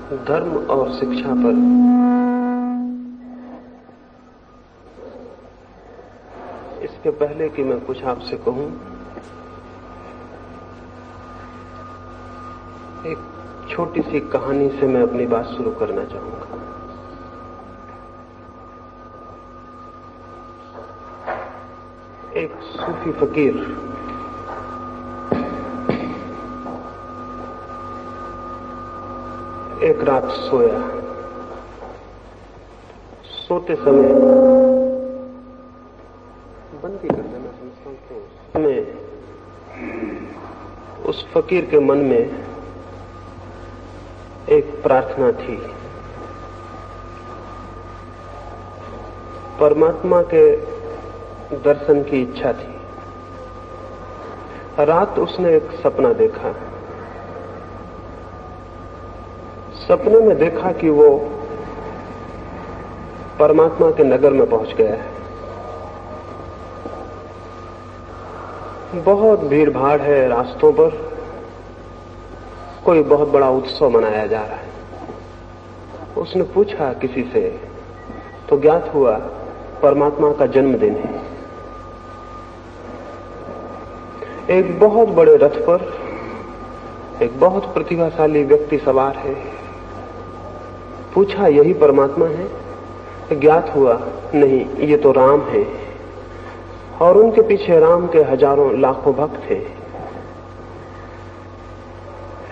धर्म और शिक्षा पर इसके पहले कि मैं कुछ आपसे कहूं, एक छोटी सी कहानी से मैं अपनी बात शुरू करना चाहूंगा। एक सूफी फकीर एक रात सोया। सोते समय बंद ही कर देना समझता हूं, उस फकीर के मन में एक प्रार्थना थी। परमात्मा के दर्शन की इच्छा थी। रात उसने एक सपना देखा। सपने में देखा कि वो परमात्मा के नगर में पहुंच गया है। बहुत भीड़ भाड़ है रास्तों पर, कोई बहुत बड़ा उत्सव मनाया जा रहा है। उसने पूछा किसी से तो ज्ञात हुआ परमात्मा का जन्मदिन है। एक बहुत बड़े रथ पर एक बहुत प्रतिभाशाली व्यक्ति सवार है। पूछा यही परमात्मा है? ज्ञात हुआ नहीं, ये तो राम है। और उनके पीछे राम के हजारों लाखों भक्त थे।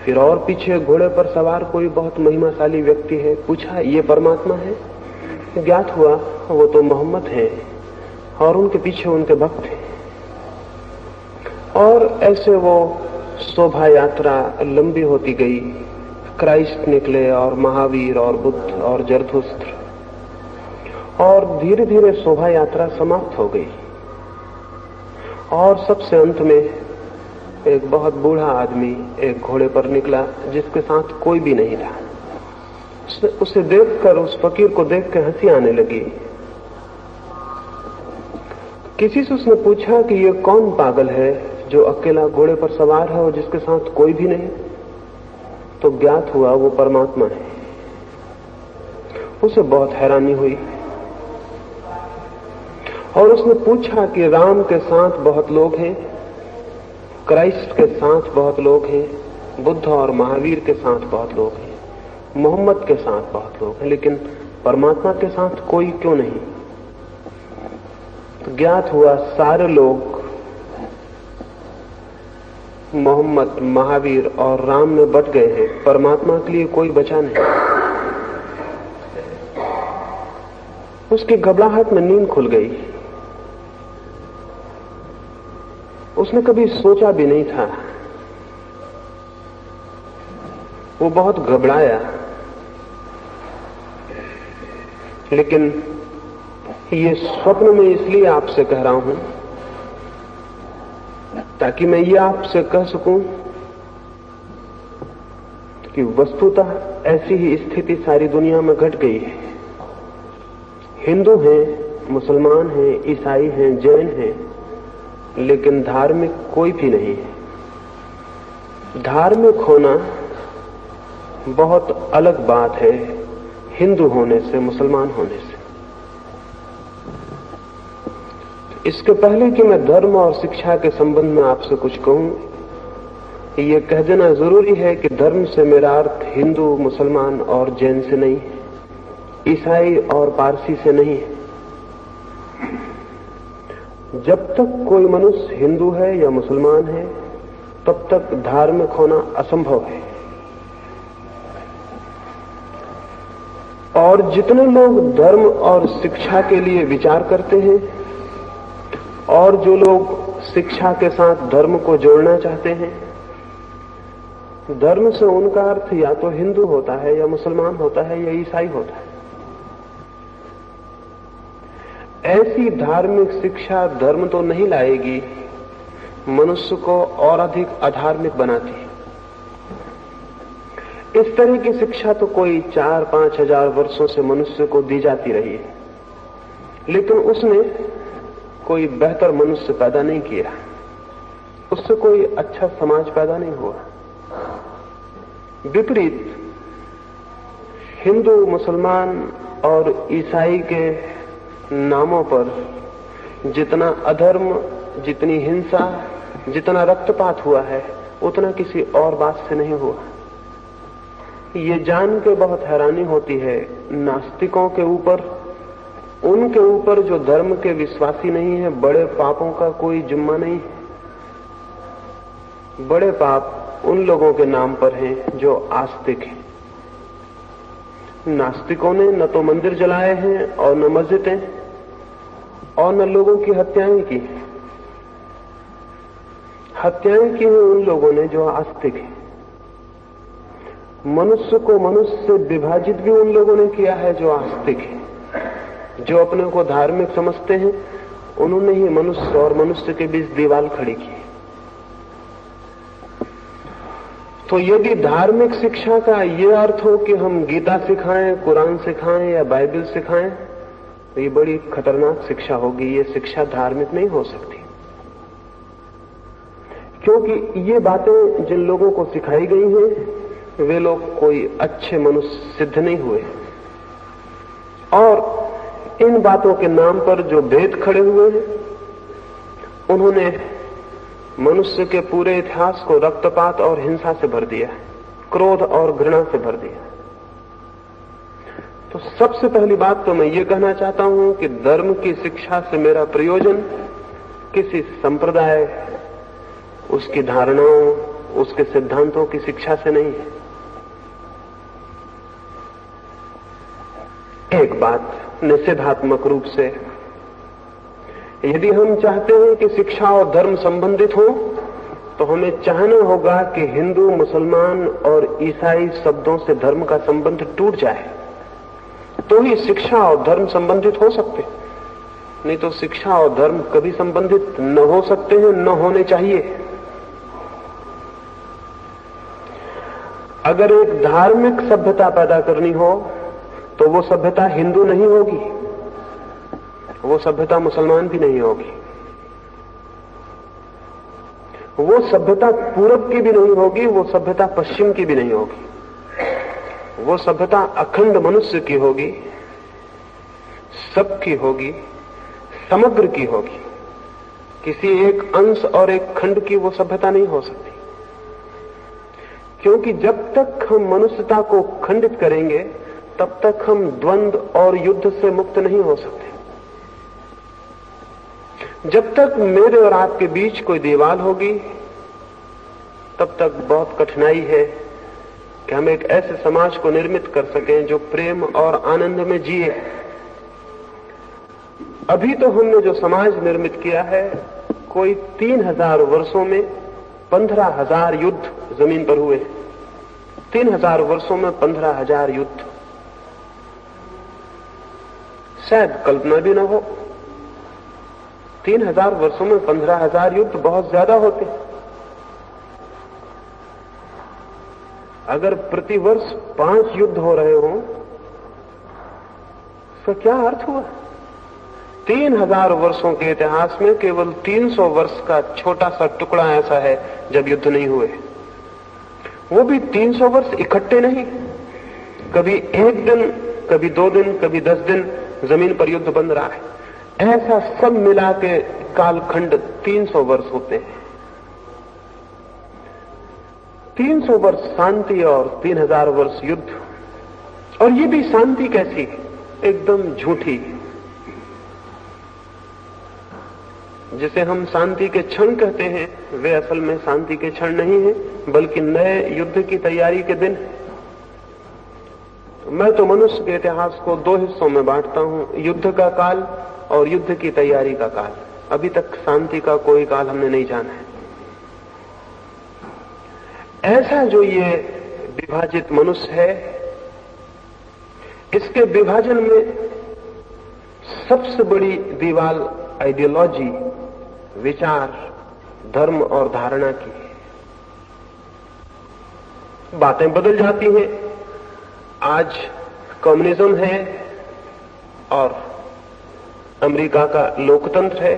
फिर और पीछे घोड़े पर सवार कोई बहुत महिमाशाली व्यक्ति है। पूछा ये परमात्मा है? ज्ञात हुआ वो तो मोहम्मद है और उनके पीछे उनके भक्त हैं। और ऐसे वो शोभा यात्रा लंबी होती गई। क्राइस्ट निकले और महावीर और बुद्ध और जरथुस्त्र, और धीरे धीरे शोभा यात्रा समाप्त हो गई। और सबसे अंत में एक बहुत बूढ़ा आदमी एक घोड़े पर निकला जिसके साथ कोई भी नहीं था। उसे देखकर, उस फकीर को देखकर हंसी आने लगी। किसी से उसने पूछा कि ये कौन पागल है जो अकेला घोड़े पर सवार है और जिसके साथ कोई भी नहीं? तो ज्ञात हुआ वो परमात्मा है। उसे बहुत हैरानी हुई और उसने पूछा कि राम के साथ बहुत लोग हैं, क्राइस्ट के साथ बहुत लोग हैं, बुद्ध और महावीर के साथ बहुत लोग हैं, मोहम्मद के साथ बहुत लोग हैं, लेकिन परमात्मा के साथ कोई क्यों नहीं? तो ज्ञात हुआ सारे लोग मोहम्मद, महावीर और राम में बट गए हैं, परमात्मा के लिए कोई बचा नहीं। उसकी घबराहट में नींद खुल गई। उसने कभी सोचा भी नहीं था। वो बहुत घबराया, लेकिन ये स्वप्न में इसलिए आपसे कह रहा हूं ताकि मैं ये आपसे कह सकूं कि वस्तुतः ऐसी ही स्थिति सारी दुनिया में घट गई है। हिंदू हैं, मुसलमान हैं, ईसाई हैं, जैन हैं, लेकिन धार्मिक कोई भी नहीं है। धार्मिक होना बहुत अलग बात है हिंदू होने से, मुसलमान होने से। इसके पहले कि मैं धर्म और शिक्षा के संबंध में आपसे कुछ कहूं, ये कह देना जरूरी है कि धर्म से मेरा अर्थ हिंदू, मुसलमान और जैन से नहीं है, ईसाई और पारसी से नहीं है। जब तक कोई मनुष्य हिंदू है या मुसलमान है, तब तक धार्मिक होना असंभव है। और जितने लोग धर्म और शिक्षा के लिए विचार करते हैं और जो लोग शिक्षा के साथ धर्म को जोड़ना चाहते हैं, धर्म से उनका अर्थ या तो हिंदू होता है या मुसलमान होता है या ईसाई होता है। ऐसी धार्मिक शिक्षा धर्म तो नहीं लाएगी, मनुष्य को और अधिक अधार्मिक बनाती है। इस तरह की शिक्षा तो कोई 4-5 हजार वर्षों से मनुष्य को दी जाती रही है, लेकिन उसने कोई बेहतर मनुष्य पैदा नहीं किया, उससे कोई अच्छा समाज पैदा नहीं हुआ। विपरीत हिंदू, मुसलमान और ईसाई के नामों पर जितना अधर्म, जितनी हिंसा, जितना रक्तपात हुआ है, उतना किसी और बात से नहीं हुआ। ये जान के बहुत हैरानी होती है नास्तिकों के ऊपर, उनके ऊपर जो धर्म के विश्वासी नहीं है, बड़े पापों का कोई जिम्मा नहीं है। बड़े पाप उन लोगों के नाम पर हैं जो आस्तिक हैं। नास्तिकों ने न तो मंदिर जलाए हैं और न मस्जिदें और न लोगों की हत्याएं की। हत्याएं की हैं उन लोगों ने जो आस्तिक हैं। मनुष्य को मनुष्य से विभाजित भी उन लोगों ने किया है जो आस्तिक है। जो अपने को धार्मिक समझते हैं, उन्होंने ही मनुष्य और मनुष्य के बीच दीवार खड़ी की। तो यदि धार्मिक शिक्षा का यह अर्थ हो कि हम गीता सिखाएं, कुरान सिखाएं या बाइबल सिखाएं, तो ये बड़ी खतरनाक शिक्षा होगी। ये शिक्षा धार्मिक नहीं हो सकती, क्योंकि ये बातें जिन लोगों को सिखाई गई हैं, वे लोग कोई अच्छे मनुष्य सिद्ध नहीं हुए। और इन बातों के नाम पर जो भेद खड़े हुए हैं, उन्होंने मनुष्य के पूरे इतिहास को रक्तपात और हिंसा से भर दिया, क्रोध और घृणा से भर दिया। तो सबसे पहली बात तो मैं ये कहना चाहता हूं कि धर्म की शिक्षा से मेरा प्रयोजन किसी संप्रदाय, उसकी धारणाओं, उसके सिद्धांतों की शिक्षा से नहीं है। एक बात निषेधात्मक रूप से, यदि हम चाहते हैं कि शिक्षा और धर्म संबंधित हो, तो हमें चाहना होगा कि हिंदू, मुसलमान और ईसाई शब्दों से धर्म का संबंध टूट जाए, तो ही शिक्षा और धर्म संबंधित हो सकते। नहीं तो शिक्षा और धर्म कभी संबंधित न हो सकते हैं, न होने चाहिए। अगर एक धार्मिक सभ्यता पैदा करनी हो, तो वो सभ्यता हिंदू नहीं होगी, वो सभ्यता मुसलमान भी नहीं होगी, वो सभ्यता पूरब की भी नहीं होगी, वो सभ्यता पश्चिम की भी नहीं होगी। वो सभ्यता अखंड मनुष्य की होगी, सबकी होगी, समग्र की होगी। किसी एक अंश और एक खंड की वो सभ्यता नहीं हो सकती, क्योंकि जब तक हम मनुष्यता को खंडित करेंगे, तब तक हम द्वंद्व और युद्ध से मुक्त नहीं हो सकते। जब तक मेरे और आपके बीच कोई दीवार होगी, तब तक बहुत कठिनाई है कि हम एक ऐसे समाज को निर्मित कर सकें जो प्रेम और आनंद में जिए। अभी तो हमने जो समाज निर्मित किया है, कोई 3000 वर्षों में 15,000 युद्ध जमीन पर हुए। 3000 वर्षों में 15,000 युद्ध, शायद कल्पना भी न हो। 3000 वर्षों में 15,000 युद्ध बहुत ज्यादा होते। अगर प्रतिवर्ष 5 युद्ध हो रहे हों, तो क्या अर्थ हुआ? 3000 वर्षों के इतिहास में केवल 300 वर्ष का छोटा सा टुकड़ा ऐसा है जब युद्ध नहीं हुए। वो भी 300 वर्ष इकट्ठे नहीं, कभी 1 दिन, कभी 2 दिन, कभी 10 दिन जमीन पर युद्ध बंद रहा है। ऐसा सब मिला के कालखंड 300 वर्ष होते हैं। 300 वर्ष शांति और 3000 वर्ष युद्ध। और ये भी शांति कैसी, एकदम झूठी। जिसे हम शांति के क्षण कहते हैं, वे असल में शांति के क्षण नहीं है, बल्कि नए युद्ध की तैयारी के दिन। मैं तो मनुष्य के इतिहास को 2 हिस्सों में बांटता हूं, युद्ध का काल और युद्ध की तैयारी का काल। अभी तक शांति का कोई काल हमने नहीं जाना है। ऐसा जो ये विभाजित मनुष्य है, इसके विभाजन में सबसे बड़ी दीवार आइडियोलॉजी, विचार, धर्म और धारणा की। बातें बदल जाती हैं। आज कम्युनिज्म है और अमेरिका का लोकतंत्र है,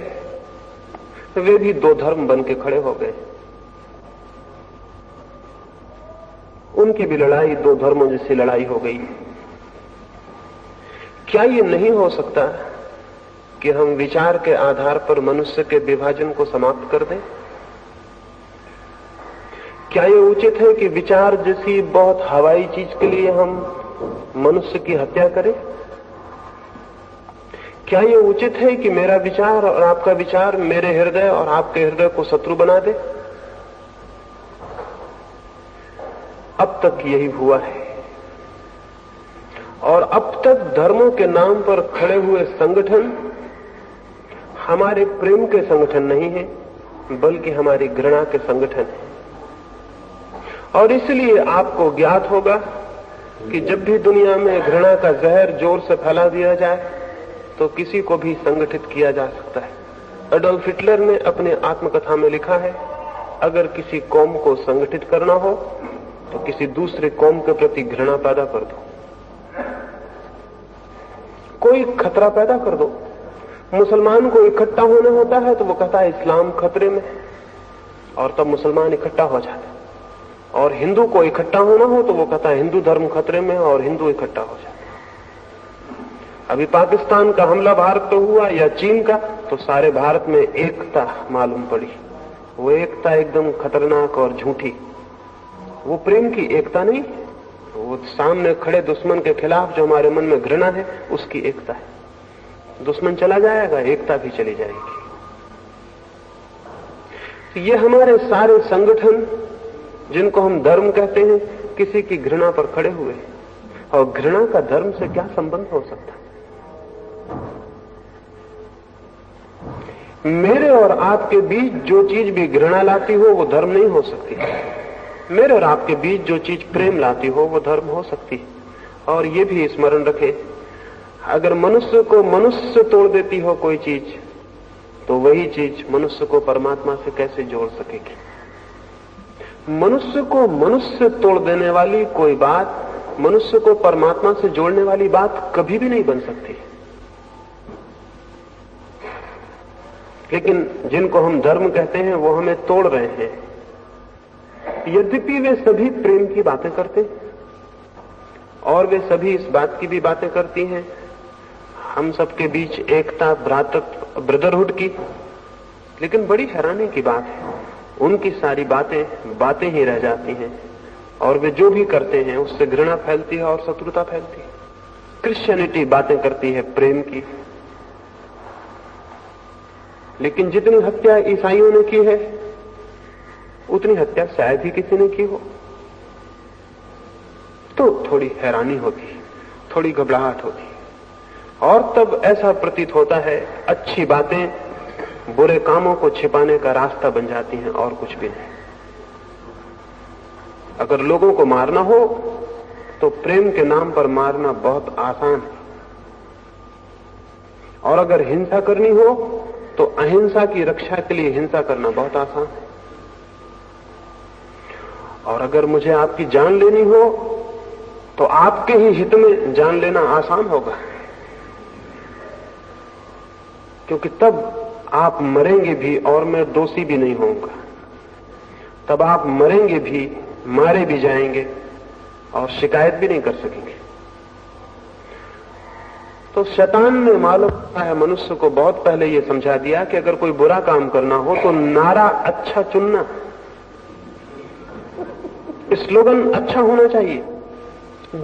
वे भी 2 धर्म बन के खड़े हो गए। उनकी भी लड़ाई 2 धर्मों जैसी लड़ाई हो गई। क्या ये नहीं हो सकता कि हम विचार के आधार पर मनुष्य के विभाजन को समाप्त कर दें? क्या ये उचित है कि विचार जैसी बहुत हवाई चीज के लिए हम मनुष्य की हत्या करें? क्या ये उचित है कि मेरा विचार और आपका विचार मेरे हृदय और आपके हृदय को शत्रु बना दे? अब तक यही हुआ है, और अब तक धर्मों के नाम पर खड़े हुए संगठन हमारे प्रेम के संगठन नहीं है, बल्कि हमारी घृणा के संगठन है। और इसलिए आपको ज्ञात होगा कि जब भी दुनिया में घृणा का जहर जोर से फैला दिया जाए तो किसी को भी संगठित किया जा सकता है। एडोल्फ हिटलर ने अपने आत्मकथा में लिखा है, अगर किसी कौम को संगठित करना हो तो किसी दूसरे कौम के प्रति घृणा पैदा कर दो, कोई खतरा पैदा कर दो। मुसलमान को इकट्ठा होना होता है तो वो कहता है इस्लाम खतरे में, और तब मुसलमान इकट्ठा हो जाता है। और हिंदू को इकट्ठा होना हो तो वो कहता है हिंदू धर्म खतरे में, और हिंदू इकट्ठा हो जाता है। अभी पाकिस्तान का हमला भारत पर हुआ या चीन का, तो सारे भारत में एकता मालूम पड़ी। वो एकता एकदम खतरनाक और झूठी, वो प्रेम की एकता नहीं, वो सामने खड़े दुश्मन के खिलाफ जो हमारे मन में घृणा है उसकी एकता है। दुश्मन चला जाएगा, एकता भी चली जाएगी। ये हमारे सारे संगठन जिनको हम धर्म कहते हैं, किसी की घृणा पर खड़े हुए, और घृणा का धर्म से क्या संबंध हो सकता? मेरे और आपके बीच जो चीज भी घृणा लाती हो वो धर्म नहीं हो सकती। मेरे और आपके बीच जो चीज प्रेम लाती हो वो धर्म हो सकती है। और ये भी स्मरण रखें, अगर मनुष्य को मनुष्य तोड़ देती हो कोई चीज, तो वही चीज मनुष्य को परमात्मा से कैसे जोड़ सकेगी? मनुष्य को मनुष्य तोड़ देने वाली कोई बात मनुष्य को परमात्मा से जोड़ने वाली बात कभी भी नहीं बन सकती। लेकिन जिनको हम धर्म कहते हैं वो हमें तोड़ रहे हैं। यद्यपि वे सभी प्रेम की बातें करते हैं, और वे सभी इस बात की भी बातें करती हैं, हम सबके बीच एकता, भ्रातृत्व, ब्रदरहुड की। लेकिन बड़ी हैरानी की बात है, उनकी सारी बातें ही रह जाती हैं, और वे जो भी करते हैं उससे घृणा फैलती है और शत्रुता फैलती है। क्रिश्चियनिटी बातें करती है प्रेम की, लेकिन जितनी हत्या ईसाइयों ने की है उतनी हत्या शायद ही किसी ने की हो। तो थोड़ी हैरानी होती, थोड़ी घबराहट होती, और तब ऐसा प्रतीत होता है अच्छी बातें बुरे कामों को छिपाने का रास्ता बन जाती हैं और कुछ भी नहीं। अगर लोगों को मारना हो तो प्रेम के नाम पर मारना बहुत आसान है, और अगर हिंसा करनी हो तो अहिंसा की रक्षा के लिए हिंसा करना बहुत आसान है। और अगर मुझे आपकी जान लेनी हो तो आपके ही हित में जान लेना आसान होगा, क्योंकि तब आप मरेंगे भी और मैं दोषी भी नहीं होऊंगा। तब आप मरेंगे भी, मारे भी जाएंगे और शिकायत भी नहीं कर सकेंगे। तो शैतान ने मालूम है मनुष्य को बहुत पहले यह समझा दिया कि अगर कोई बुरा काम करना हो तो नारा अच्छा चुनना, स्लोगन अच्छा होना चाहिए।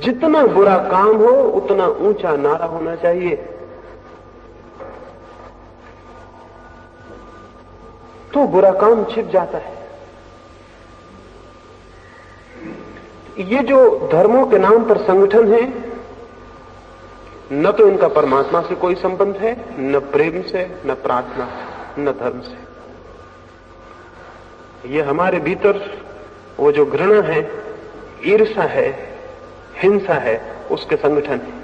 जितना बुरा काम हो उतना ऊंचा नारा होना चाहिए, तो बुरा काम छिप जाता है। ये जो धर्मों के नाम पर संगठन है, न तो इनका परमात्मा से कोई संबंध है, न प्रेम से, न प्रार्थना से, न धर्म से। ये हमारे भीतर वो जो घृणा है, ईर्ष्या है, हिंसा है, उसके संगठन है।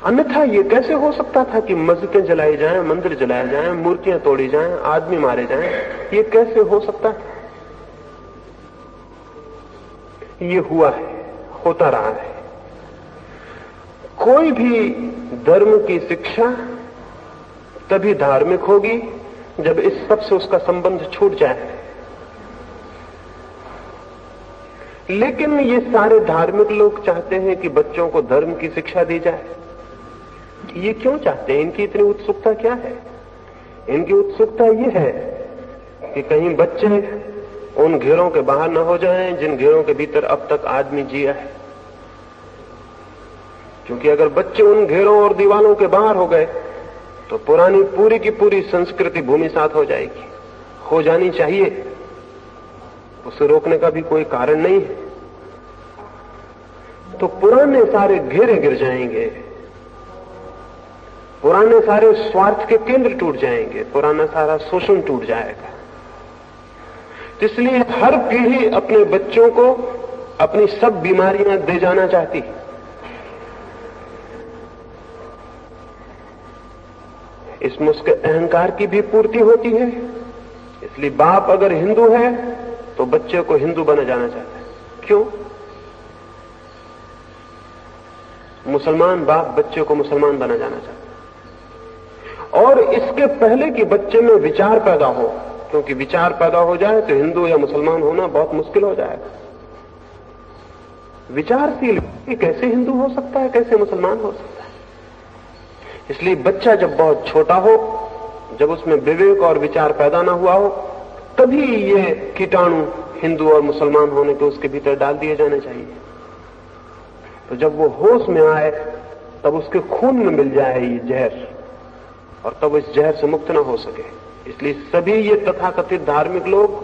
अन्यथा ये कैसे हो सकता था कि मस्जिदें जलाई जाएं, मंदिर जलाए जाएं, मूर्तियां तोड़ी जाएं, आदमी मारे जाएं? ये कैसे हो सकता है? ये हुआ है, होता रहा है। कोई भी धर्म की शिक्षा तभी धार्मिक होगी जब इस सब से उसका संबंध छूट जाए। लेकिन ये सारे धार्मिक लोग चाहते हैं कि बच्चों को धर्म की शिक्षा दी जाए। ये क्यों चाहते हैं? इनकी इतनी उत्सुकता क्या है? इनकी उत्सुकता ये है कि कहीं बच्चे उन घेरों के बाहर न हो जाएं जिन घेरों के भीतर अब तक आदमी जिया है। क्योंकि अगर बच्चे उन घेरों और दीवालों के बाहर हो गए तो पुरानी पूरी की पूरी संस्कृति भूमिसात हो जाएगी, हो जानी चाहिए, उसे रोकने का भी कोई कारण नहीं है। तो पुराने सारे घेरे गिर जाएंगे, पुराने सारे स्वार्थ के केंद्र टूट जाएंगे, पुराना सारा शोषण टूट जाएगा। तो इसलिए हर पीढ़ी अपने बच्चों को अपनी सब बीमारियां दे जाना चाहती है। इसमें उसके अहंकार की भी पूर्ति होती है। इसलिए बाप अगर हिंदू है तो बच्चे को हिंदू बना जाना चाहता है। क्यों? मुसलमान बाप बच्चे को मुसलमान बना जाना चाहता है। और इसके पहले कि बच्चे में विचार पैदा हो, क्योंकि विचार पैदा हो जाए तो हिंदू या मुसलमान होना बहुत मुश्किल हो जाएगा। विचारशील कैसे हिंदू हो सकता है, कैसे मुसलमान हो सकता है? इसलिए बच्चा जब बहुत छोटा हो, जब उसमें विवेक और विचार पैदा ना हुआ हो, तभी ये कीटाणु हिंदू और मुसलमान होने के उसके भीतर डाल दिए जाने चाहिए। तो जब वो होश में आए तब उसके खून में मिल जाए ये जहर, और तब इस जहर से मुक्त ना हो सके। इसलिए सभी ये तथाकथित धार्मिक लोग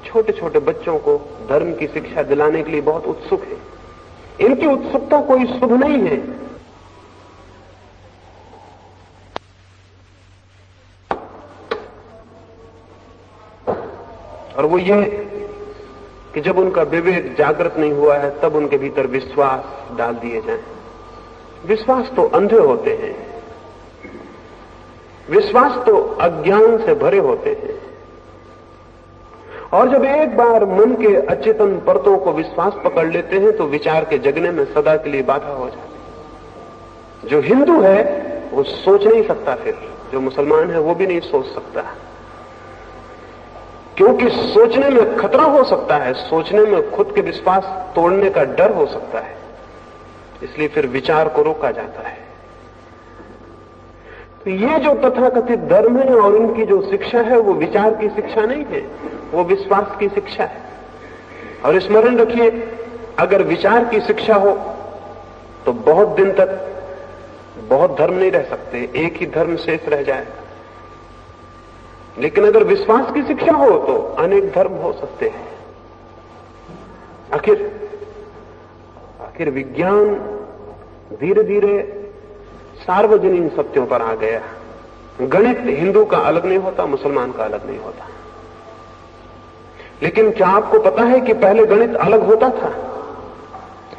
छोटे छोटे बच्चों को धर्म की शिक्षा दिलाने के लिए बहुत उत्सुक हैं। इनकी उत्सुकता कोई शुभ नहीं है। और वो ये कि जब उनका विवेक जागृत नहीं हुआ है तब उनके भीतर विश्वास डाल दिए जाएं। विश्वास तो अंधे होते हैं, विश्वास तो अज्ञान से भरे होते हैं। और जब एक बार मन के अचेतन परतों को विश्वास पकड़ लेते हैं तो विचार के जगने में सदा के लिए बाधा हो जाती है। जो हिंदू है वो सोच नहीं सकता, फिर जो मुसलमान है वो भी नहीं सोच सकता, क्योंकि सोचने में खतरा हो सकता है, सोचने में खुद के विश्वास तोड़ने का डर हो सकता है। इसलिए फिर विचार को रोका जाता है। तो ये जो तथाकथित धर्म है और इनकी जो शिक्षा है वो विचार की शिक्षा नहीं है, वो विश्वास की शिक्षा है। और स्मरण रखिए, अगर विचार की शिक्षा हो तो बहुत दिन तक बहुत धर्म नहीं रह सकते, एक ही धर्म शेष रह जाएगा। लेकिन अगर विश्वास की शिक्षा हो तो अनेक धर्म हो सकते हैं। आखिर विज्ञान धीरे धीरे सार्वजनिक सत्यों पर आ गया। गणित हिंदू का अलग नहीं होता, मुसलमान का अलग नहीं होता। लेकिन क्या आपको पता है कि पहले गणित अलग होता था?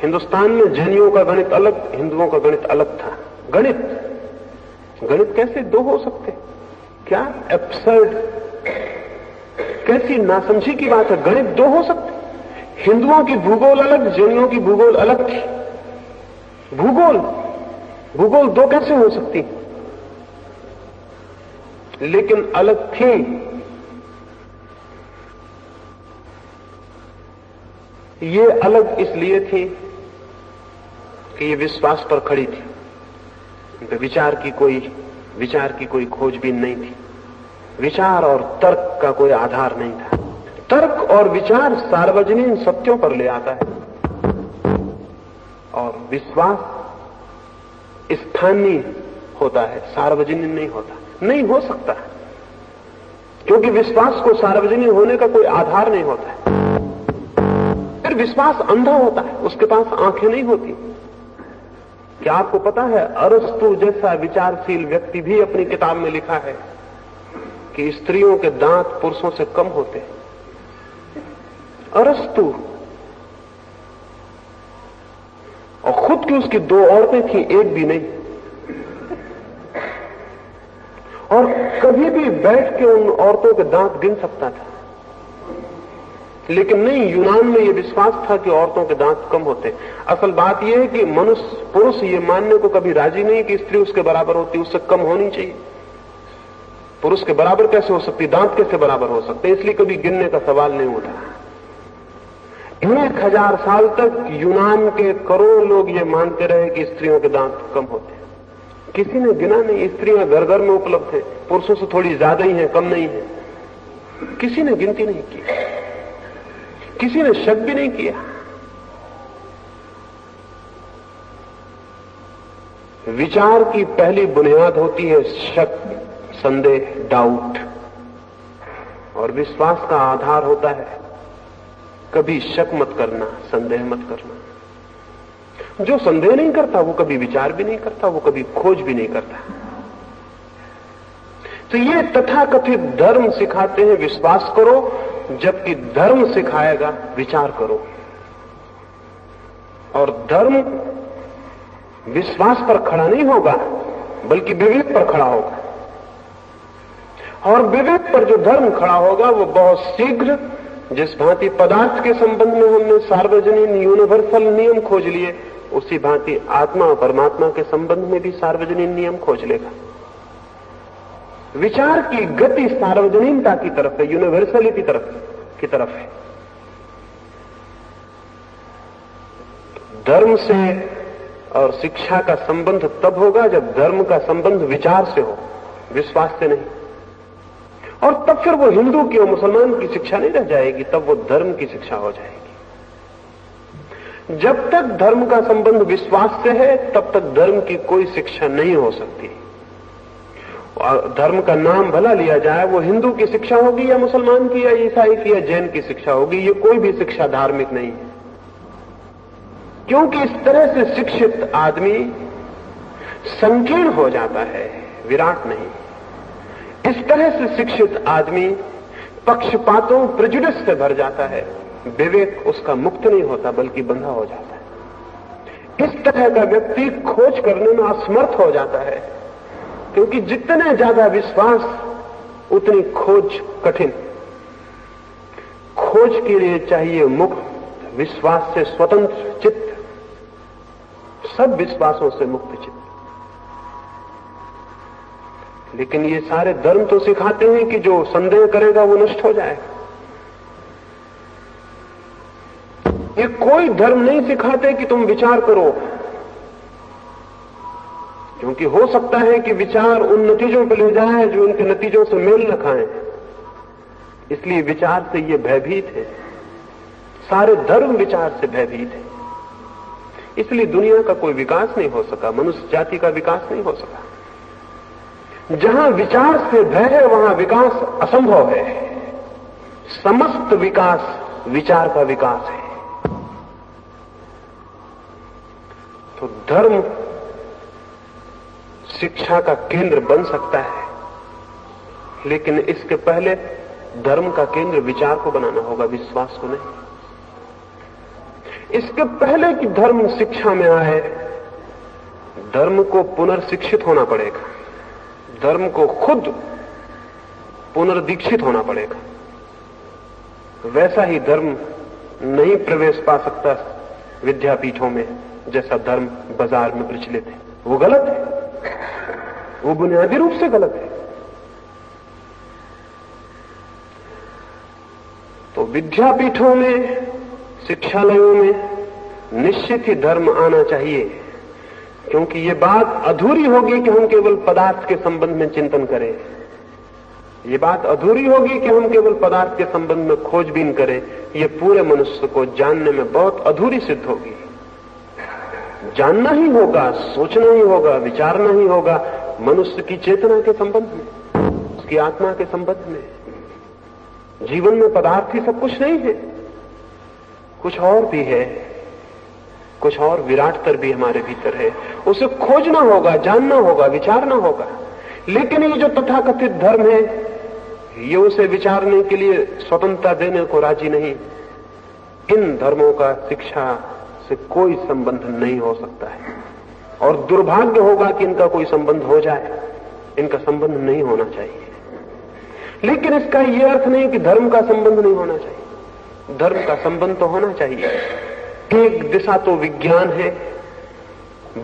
हिंदुस्तान में जैनियों का गणित अलग, हिंदुओं का गणित अलग था। गणित कैसे दो हो सकते? क्या एब्सर्ड, कैसी नासमझी की बात है। गणित दो हो सकते? हिंदुओं की भूगोल अलग, जैनियों की भूगोल अलग थी। भूगोल दो कैसे हो सकती? लेकिन अलग थी। ये अलग इसलिए थी कि ये विश्वास पर खड़ी थी, इनपे विचार की कोई खोजबीन नहीं थी। विचार और तर्क का कोई आधार नहीं था। तर्क और विचार सार्वजनिक सत्यों पर ले आता है, और विश्वास स्थानीय होता है, सार्वजनिक नहीं होता, नहीं हो सकता, क्योंकि विश्वास को सार्वजनिक होने का कोई आधार नहीं होता है। फिर विश्वास अंधा होता है, उसके पास आंखें नहीं होती। क्या आपको पता है, अरस्तु जैसा विचारशील व्यक्ति भी अपनी किताब में लिखा है कि स्त्रियों के दांत पुरुषों से कम होते हैं। अरस्तु, और खुद की उसकी 2 औरतें थी, एक भी नहीं। और कभी भी बैठ के उन औरतों के दांत गिन सकता था। लेकिन नहीं, यूनान में यह विश्वास था कि औरतों के दांत कम होते। असल बात यह है कि पुरुष ये मानने को कभी राजी नहीं कि स्त्री उसके बराबर होती, उससे कम होनी चाहिए। पुरुष के बराबर कैसे हो सकती, दांत कैसे बराबर हो सकते, इसलिए कभी गिनने का सवाल नहीं उठा। 1000 साल तक यूनान के करोड़ों लोग ये मानते रहे कि स्त्रियों के दांत कम होते हैं। किसी ने गिना नहीं, स्त्रियां घर घर में उपलब्ध है, पुरुषों से थोड़ी ज्यादा ही है, कम नहीं है। किसी ने गिनती नहीं की, किसी ने शक भी नहीं किया। विचार की पहली बुनियाद होती है शक, संदेह, डाउट, और विश्वास का आधार होता है कभी शक मत करना, संदेह मत करना। जो संदेह नहीं करता वो कभी विचार भी नहीं करता, वो कभी खोज भी नहीं करता। तो ये तथाकथित धर्म सिखाते हैं विश्वास करो, जबकि धर्म सिखाएगा विचार करो। और धर्म विश्वास पर खड़ा नहीं होगा बल्कि विवेक पर खड़ा होगा, और विवेक पर जो धर्म खड़ा होगा वो बहुत शीघ्र, जिस भांति पदार्थ के संबंध में हमने सार्वजनिक यूनिवर्सल नियम खोज लिए, उसी भांति आत्मा और परमात्मा के संबंध में भी सार्वजनिक नियम खोज लेगा। विचार की गति सार्वजनीनता की तरफ है, यूनिवर्सलिटी की तरफ है। धर्म से और शिक्षा का संबंध तब होगा जब धर्म का संबंध विचार से हो, विश्वास से नहीं। और तब फिर वो हिंदू की और मुसलमान की शिक्षा नहीं रह जाएगी, तब वो धर्म की शिक्षा हो जाएगी। जब तक धर्म का संबंध विश्वास से है तब तक धर्म की कोई शिक्षा नहीं हो सकती। और धर्म का नाम भला लिया जाए, वो हिंदू की शिक्षा होगी या मुसलमान की या ईसाई की या जैन की शिक्षा होगी, ये कोई भी शिक्षा धार्मिक नहीं है। क्योंकि इस तरह से शिक्षित आदमी संकीर्ण हो जाता है, विराट नहीं। इस तरह से शिक्षित आदमी पक्षपातों, प्रेजुडिस से भर जाता है, विवेक उसका मुक्त नहीं होता बल्कि बंधा हो जाता है। इस तरह का व्यक्ति खोज करने में असमर्थ हो जाता है, क्योंकि जितने ज्यादा विश्वास उतनी खोज कठिन। खोज के लिए चाहिए मुक्त, विश्वास से स्वतंत्र चित्त, सब विश्वासों से मुक्त चित्त। लेकिन ये सारे धर्म तो सिखाते हैं कि जो संदेह करेगा वो नष्ट हो जाएगा। ये कोई धर्म नहीं सिखाते कि तुम विचार करो, क्योंकि हो सकता है कि विचार उन नतीजों पर ले जाए जो उनके नतीजों से मेल न खाएं। इसलिए विचार से ये भयभीत है, सारे धर्म विचार से भयभीत है। इसलिए दुनिया का कोई विकास नहीं हो सका, मनुष्य जाति का विकास नहीं हो सका। जहां विचार से भय है वहां विकास असंभव है। समस्त विकास विचार का विकास है। तो धर्म शिक्षा का केंद्र बन सकता है, लेकिन इसके पहले धर्म का केंद्र विचार को बनाना होगा, विश्वास को नहीं। इसके पहले कि धर्म शिक्षा में आए, धर्म को पुनर्शिक्षित होना पड़ेगा, धर्म को खुद पुनर्दीक्षित होना पड़ेगा। वैसा ही धर्म नहीं प्रवेश पा सकता विद्यापीठों में जैसा धर्म बाजार में प्रचलित है। वो गलत है, वो बुनियादी रूप से गलत है। तो विद्यापीठों में, शिक्षालयों में निश्चित ही धर्म आना चाहिए, क्योंकि ये बात अधूरी होगी कि हम केवल पदार्थ के संबंध में चिंतन करें। ये बात अधूरी होगी कि हम केवल पदार्थ के संबंध में खोजबीन करें। ये पूरे मनुष्य को जानने में बहुत अधूरी सिद्ध होगी। जानना ही होगा, सोचना ही होगा, विचारना ही होगा मनुष्य की चेतना के संबंध में, उसकी आत्मा के संबंध में। जीवन में पदार्थ ही सब कुछ नहीं है, कुछ और भी है, कुछ और विराटतर भी हमारे भीतर है। उसे खोजना होगा, जानना होगा, विचारना होगा। लेकिन ये जो तथाकथित धर्म है, ये उसे विचारने के लिए स्वतंत्रता देने को राजी नहीं। इन धर्मों का शिक्षा से कोई संबंध नहीं हो सकता है, और दुर्भाग्य होगा कि इनका कोई संबंध हो जाए। इनका संबंध नहीं होना चाहिए। लेकिन इसका यह अर्थ नहीं कि धर्म का संबंध नहीं होना चाहिए। धर्म का संबंध तो होना चाहिए। एक दिशा तो विज्ञान है,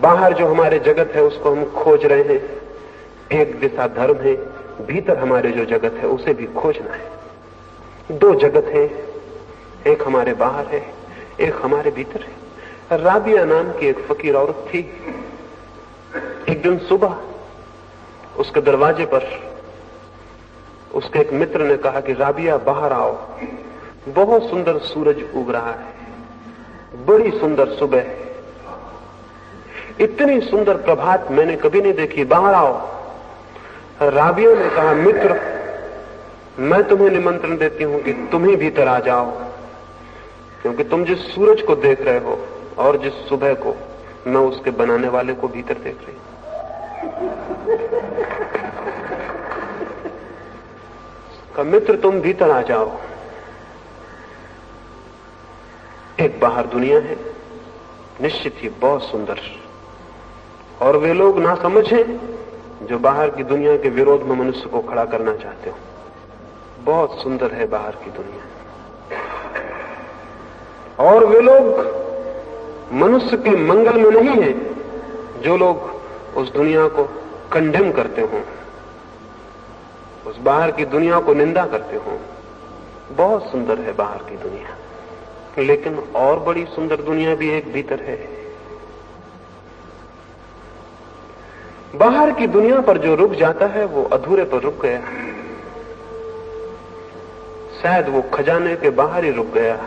बाहर जो हमारे जगत है उसको हम खोज रहे हैं। एक दिशा धर्म है, भीतर हमारे जो जगत है उसे भी खोजना है। दो जगत है, एक हमारे बाहर है, एक हमारे भीतर है। राबिया नाम की एक फकीर औरत थी। एक दिन सुबह उसके दरवाजे पर उसके एक मित्र ने कहा कि राबिया बाहर आओ, बहुत सुंदर सूरज उग रहा है, बड़ी सुंदर सुबह है, इतनी सुंदर प्रभात मैंने कभी नहीं देखी, बाहर आओ। राबिया ने कहा, मित्र मैं तुम्हें निमंत्रण देती हूं कि तुम ही भीतर आ जाओ, क्योंकि तुम जिस सूरज को देख रहे हो और जिस सुबह को, मैं उसके बनाने वाले को भीतर देख रही हूं। का मित्र तुम भीतर आ जाओ। एक बाहर दुनिया है, निश्चित ही बहुत सुंदर, और वे लोग ना समझें जो बाहर की दुनिया के विरोध में मनुष्य को खड़ा करना चाहते हो। बहुत सुंदर है बाहर की दुनिया, और वे लोग मनुष्य के मंगल में नहीं है जो लोग उस दुनिया को कंडेम करते हो, उस बाहर की दुनिया को निंदा करते हो। बहुत सुंदर है बाहर की दुनिया, लेकिन और बड़ी सुंदर दुनिया भी एक भीतर है। बाहर की दुनिया पर जो रुक जाता है वो अधूरे पर रुक गया, शायद वो खजाने के बाहर ही रुक गया,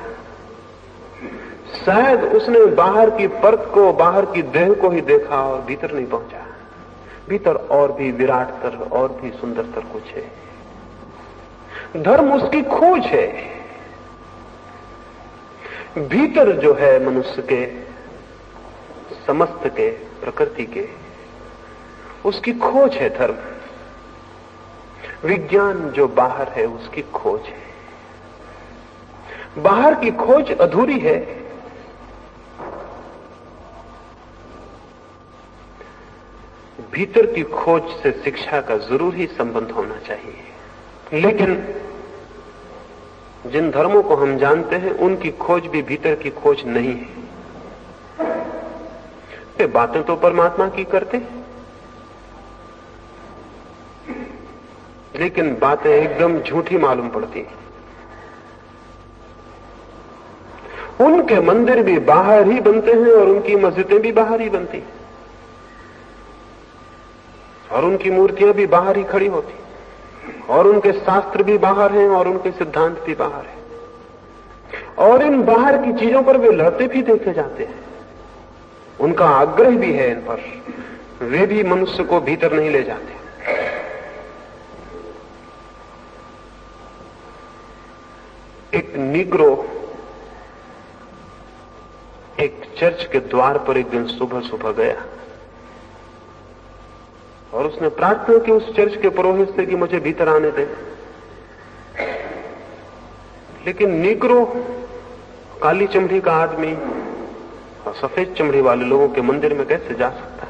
शायद उसने बाहर की परत को, बाहर की देह को ही देखा और भीतर नहीं पहुंचा। भीतर और भी विराटतर और भी सुंदरतर कुछ है। धर्म उसकी खोज है। भीतर जो है मनुष्य के, समस्त के, प्रकृति के, उसकी खोज है धर्म। विज्ञान जो बाहर है उसकी खोज है। बाहर की खोज अधूरी है। भीतर की खोज से शिक्षा का जरूर ही संबंध होना चाहिए, लेकिन जिन धर्मों को हम जानते हैं उनकी खोज भी भीतर की खोज नहीं है। वे बातें तो परमात्मा की करते हैं, लेकिन बातें एकदम झूठी मालूम पड़ती हैं। उनके मंदिर भी बाहर ही बनते हैं और उनकी मस्जिदें भी बाहर ही बनती हैं, और उनकी मूर्तियां भी बाहर ही खड़ी होती, और उनके शास्त्र भी बाहर हैं और उनके सिद्धांत भी बाहर हैं। और इन बाहर की चीजों पर वे लड़ते भी देखे जाते हैं। उनका आग्रह भी है इन पर, वे भी मनुष्य को भीतर नहीं ले जाते। एक निग्रो एक चर्च के द्वार पर एक दिन सुबह सुबह गया और उसने प्रार्थना की उस चर्च के पुरोहित से कि मुझे भीतर आने दे। लेकिन निग्रो, काली चमड़ी का आदमी और सफेद चमड़ी वाले लोगों के मंदिर में कैसे जा सकता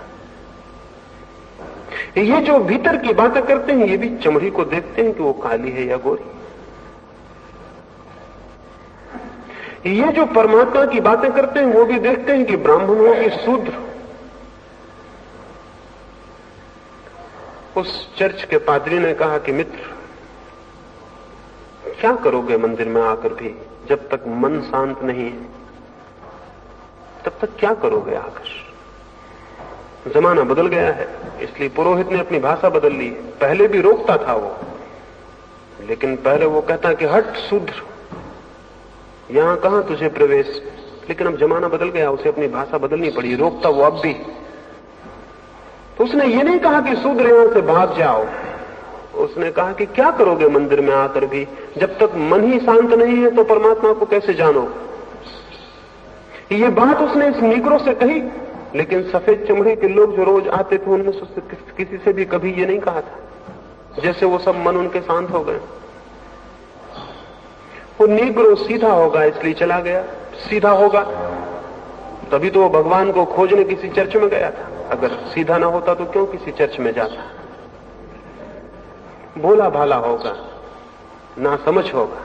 है? ये जो भीतर की बातें करते हैं ये भी चमड़ी को देखते हैं कि वो काली है या गोरी। ये जो परमात्मा की बातें करते हैं वो भी देखते हैं कि ब्राह्मण हो कि शूद्र। उस चर्च के पादरी ने कहा कि मित्र, क्या करोगे मंदिर में आकर भी? जब तक मन शांत नहीं है तब तक क्या करोगे आकर? जमाना बदल गया है, इसलिए पुरोहित ने अपनी भाषा बदल ली। पहले भी रोकता था वो, लेकिन पहले वो कहता कि हट शूद्र, यहां कहां तुझे प्रवेश। लेकिन अब जमाना बदल गया, उसे अपनी भाषा बदलनी पड़ी। रोकता वो अब भी। तो उसने ये नहीं कहा कि शूद्र यहां से भाग जाओ, उसने कहा कि क्या करोगे मंदिर में आकर भी? जब तक मन ही शांत नहीं है तो परमात्मा को कैसे जानो? ये बात उसने इस निग्रो से कही, लेकिन सफेद चमड़े के लोग जो रोज आते थे उनमें से किसी से भी कभी ये नहीं कहा था। जैसे वो सब मन उनके शांत हो गए। वो निग्रो सीधा होगा इसलिए चला गया। सीधा होगा तभी तो वो भगवान को खोजने किसी चर्च में गया था। अगर सीधा ना होता तो क्यों किसी चर्च में जाता? भोला भाला होगा, ना समझ होगा,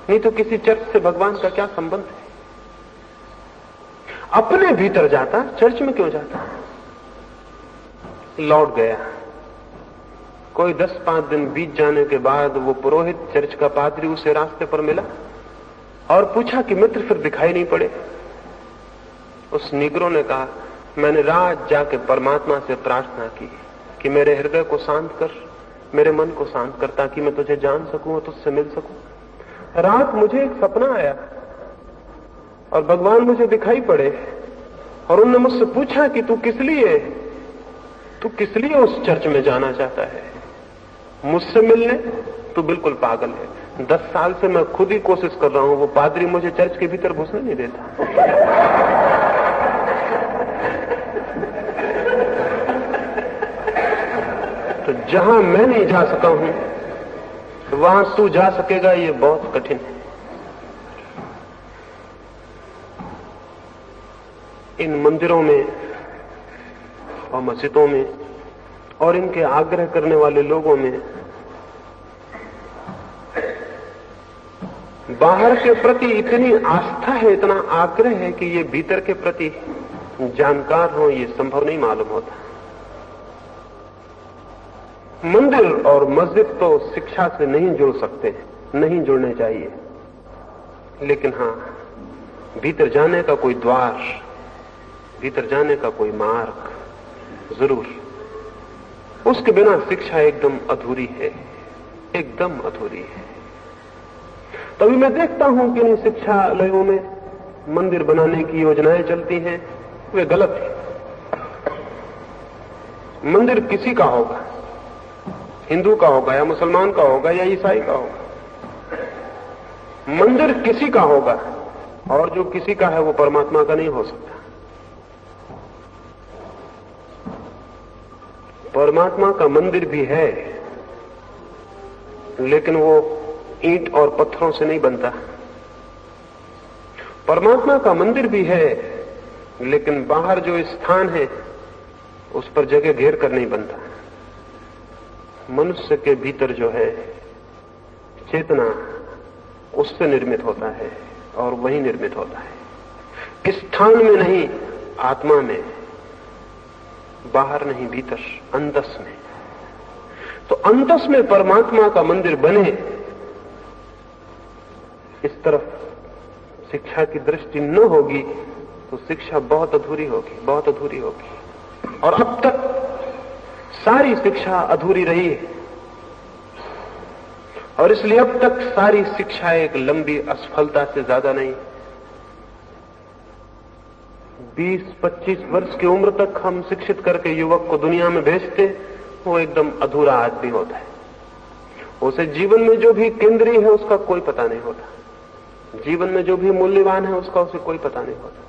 नहीं तो किसी चर्च से भगवान का क्या संबंध है? अपने भीतर जाता, चर्च में क्यों जाता? लौट गया। कोई 10-5 दिन बीत जाने के बाद वो पुरोहित, चर्च का पादरी उसे रास्ते पर मिला और पूछा कि मित्र फिर दिखाई नहीं पड़े। उस निग्रो ने कहा, मैंने रात जाके परमात्मा से प्रार्थना की कि मेरे हृदय को शांत कर, मेरे मन को शांत कर, ताकि मैं तुझे जान सकूं और तुझसे मिल सकूं। रात मुझे एक सपना आया और भगवान मुझे दिखाई पड़े और उन्होंने मुझसे पूछा कि तू किस लिए उस चर्च में जाना चाहता है, मुझसे मिलने? तू बिल्कुल पागल है। 10 साल से मैं खुद ही कोशिश कर रहा हूं, वो पादरी मुझे चर्च के भीतर घुसने नहीं देता। तो जहां मैं नहीं जा सका हूं वहां तू जा सकेगा, ये बहुत कठिन है। इन मंदिरों में और मस्जिदों में और इनके आग्रह करने वाले लोगों में बाहर के प्रति इतनी आस्था है, इतना आग्रह है कि ये भीतर के प्रति जानकार हो ये संभव नहीं मालूम होता। मंदिर और मस्जिद तो शिक्षा से नहीं जुड़ सकते, नहीं जुड़ने चाहिए, लेकिन हां, भीतर जाने का कोई द्वार, भीतर जाने का कोई मार्ग जरूर। उसके बिना शिक्षा एकदम अधूरी है, एकदम अधूरी है। तभी मैं देखता हूं कि इन शिक्षालयों में मंदिर बनाने की योजनाएं चलती हैं, वे गलत है। मंदिर किसी का होगा, हिंदू का होगा या मुसलमान का होगा या ईसाई का होगा। मंदिर किसी का होगा और जो किसी का है वो परमात्मा का नहीं हो सकता। परमात्मा का मंदिर भी है, लेकिन वो ईंट और पत्थरों से नहीं बनता। परमात्मा का मंदिर भी है, लेकिन बाहर जो स्थान है उस पर जगह घेर कर नहीं बनता। मनुष्य के भीतर जो है चेतना, उससे निर्मित होता है और वही निर्मित होता है, स्थान में नहीं, आत्मा में, बाहर नहीं, भीतर, अंतस में। तो अंतस में परमात्मा का मंदिर बने, इस तरफ शिक्षा की दृष्टि न होगी तो शिक्षा बहुत अधूरी होगी, बहुत अधूरी होगी। और अब तक सारी शिक्षा अधूरी रही है, और इसलिए अब तक सारी शिक्षा एक लंबी असफलता से ज्यादा नहीं। 20-25 वर्ष की उम्र तक हम शिक्षित करके युवक को दुनिया में भेजते, वो एकदम अधूरा आदमी होता है। उसे जीवन में जो भी केंद्रीय है उसका कोई पता नहीं होता, जीवन में जो भी मूल्यवान है उसका उसे कोई पता नहीं होता।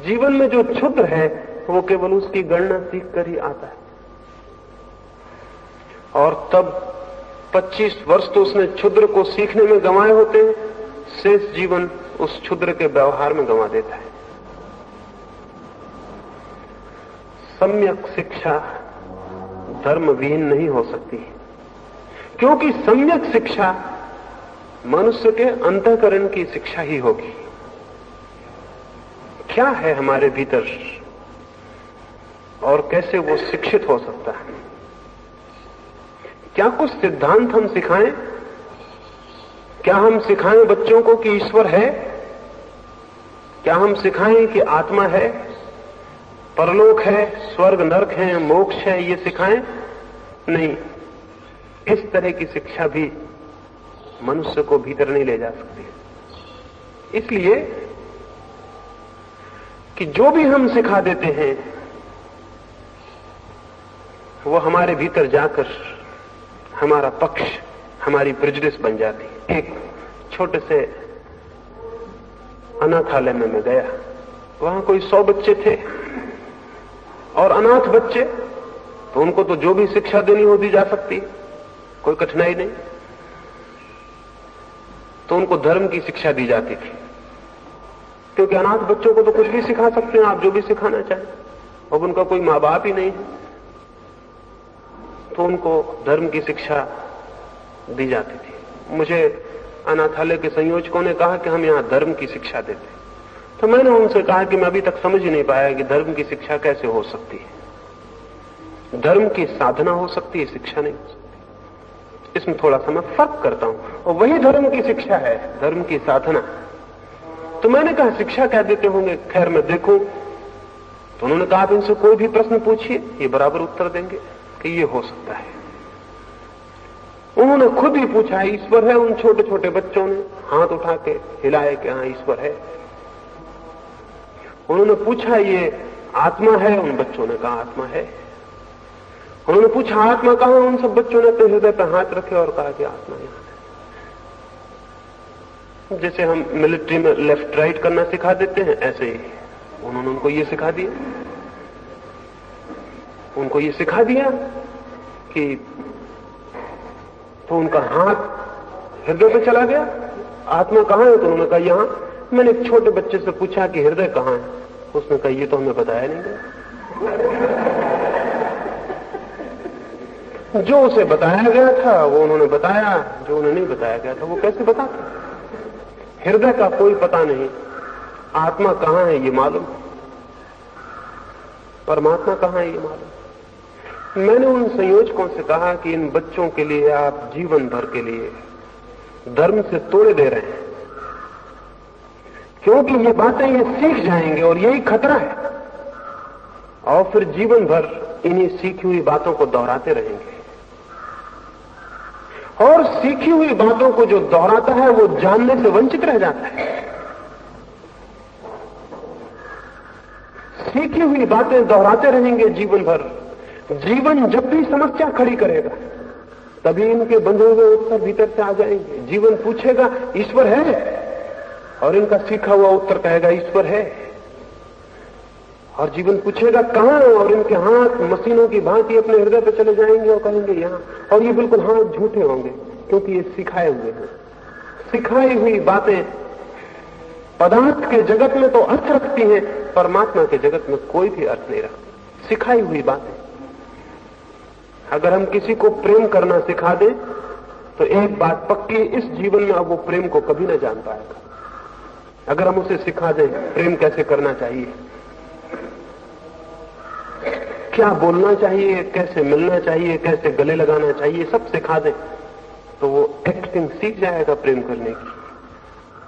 जीवन में जो क्षुद्र है वो केवल उसकी गणना सीख कर ही आता है, और तब 25 वर्ष तो उसने क्षुद्र को सीखने में गंवाए होते हैं, शेष जीवन उस क्षुद्र के व्यवहार में गंवा देता है। सम्यक शिक्षा धर्म विहीन नहीं हो सकती, क्योंकि सम्यक शिक्षा मनुष्य के अंतःकरण की शिक्षा ही होगी। क्या है हमारे भीतर और कैसे वो शिक्षित हो सकता है? क्या कुछ सिद्धांत हम सिखाएं? क्या हम सिखाएं बच्चों को कि ईश्वर है? क्या हम सिखाएं कि आत्मा है, परलोक है, स्वर्ग नरक है, मोक्ष है? ये सिखाएं? नहीं, इस तरह की शिक्षा भी मनुष्य को भीतर नहीं ले जा सकती। इसलिए कि जो भी हम सिखा देते हैं वो हमारे भीतर जाकर हमारा पक्ष, हमारी प्रेजुडिस बन जाती है। एक छोटे से अनाथालय में मैं गया, वहां कोई 100 बच्चे थे, और अनाथ बच्चे तो उनको तो जो भी शिक्षा देनी हो दी जा सकती, कोई कठिनाई नहीं। तो उनको धर्म की शिक्षा दी जाती थी, क्योंकि अनाथ बच्चों को तो कुछ भी सिखा सकते हैं आप, जो भी सिखाना चाहें, अब उनका कोई मां बाप ही नहीं है, तो उनको धर्म की शिक्षा दी जाती थी। मुझे अनाथालय के संयोजकों ने कहा कि हम यहां धर्म की शिक्षा देते हैं। तो मैंने उनसे कहा कि मैं अभी तक समझ ही नहीं पाया कि धर्म की शिक्षा कैसे हो सकती है। धर्म की साधना हो सकती है, शिक्षा नहीं हो सकती। इसमें थोड़ा सा मैं फर्क करता हूं, और वही धर्म की शिक्षा है, धर्म की साधना। तो मैंने कहा शिक्षा क्या देते होंगे, खैर मैं देखूं। तो उन्होंने कहा आप इनसे कोई भी प्रश्न पूछिए, ये बराबर उत्तर देंगे कि ये हो सकता है। उन्होंने खुद ही पूछा ईश्वर है, उन छोटे छोटे बच्चों ने हाथ उठा के हिलाए कि हाँ ईश्वर है। उन्होंने पूछा ये आत्मा है, उन बच्चों ने कहा आत्मा है। उन्होंने पूछा आत्मा कहां, उन सब बच्चों ने अपने हृदय पर हाथ रखे और कहा कि आत्मा यहां है। जैसे हम मिलिट्री में लेफ्ट राइट करना सिखा देते हैं, ऐसे ही उन्होंने उनको ये सिखा दिया। उनको ये सिखा दिया कि तो उनका हाथ हृदय पे चला गया। आत्मा कहां है? तो उन्होंने कहा यहां। मैंने एक छोटे बच्चे से पूछा कि हृदय कहां है? उसने कहा ये तो हमें बताया नहीं गया। जो उसे बताया गया था वो उन्होंने बताया, जो उन्हें नहीं बताया गया था वो कैसे बताते? हृदय का कोई पता नहीं, आत्मा कहां है ये मालूम, परमात्मा कहां है ये मालूम। मैंने उन संयोजकों से कहा कि इन बच्चों के लिए आप जीवन भर के लिए धर्म से तोड़े दे रहे हैं, क्योंकि ये बातें ये सीख जाएंगे और यही खतरा है, और फिर जीवन भर इन्हीं सीखी हुई बातों को दोहराते रहेंगे। और सीखी हुई बातों को जो दोहराता है वो जानने से वंचित रह जाता है। सीखी हुई बातें दोहराते रहेंगे जीवन भर। जीवन जब भी समस्या खड़ी करेगा तभी इनके बंधे हुए उत्तर भीतर से आ जाएंगे। जीवन पूछेगा ईश्वर है, और इनका सीखा हुआ उत्तर कहेगा ईश्वर है। और जीवन पूछेगा कहां, और इनके हाथ मशीनों की भांति अपने हृदय पर चले जाएंगे और कहेंगे यहां। और ये बिल्कुल हाथ झूठे होंगे, क्योंकि ये सिखाए हुए हैं। सिखाई हुई बातें पदार्थ के जगत में तो अर्थ रखती हैं, परमात्मा के जगत में कोई भी अर्थ नहीं रखती। सिखाई हुई बातें। अगर हम किसी को प्रेम करना सिखा दें तो एक बात पक्की, इस जीवन में अब वो प्रेम को कभी ना जान पाएगा। अगर हम उसे सिखा दें प्रेम कैसे करना चाहिए, क्या बोलना चाहिए, कैसे मिलना चाहिए, कैसे गले लगाना चाहिए, सब सिखा दें तो वो एक्टिंग सीख जाएगा प्रेम करने की,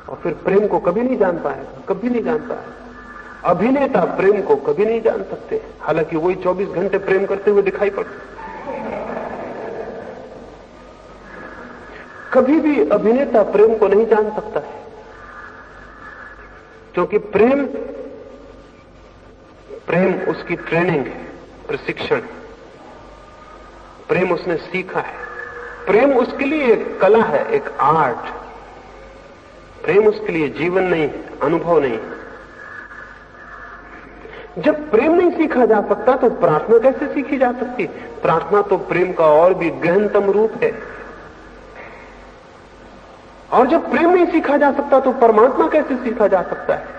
और फिर प्रेम को कभी नहीं जान पाएगा, कभी नहीं जान पाएगा। अभिनेता प्रेम को कभी नहीं जान सकते, हालांकि वही 24 घंटे प्रेम करते हुए दिखाई पड़ते। कभी भी अभिनेता प्रेम को नहीं जान सकता है, क्योंकि प्रेम उसकी ट्रेनिंग है, प्रशिक्षण। प्रेम उसने सीखा है। प्रेम उसके लिए एक कला है, एक आर्ट। प्रेम उसके लिए जीवन नहीं, अनुभव नहीं। जब प्रेम नहीं सीखा जा सकता तो प्रार्थना कैसे सीखी जा सकती? प्रार्थना तो प्रेम का और भी गहनतम रूप है। और जब प्रेम नहीं सीखा जा सकता तो परमात्मा कैसे सीखा जा सकता है?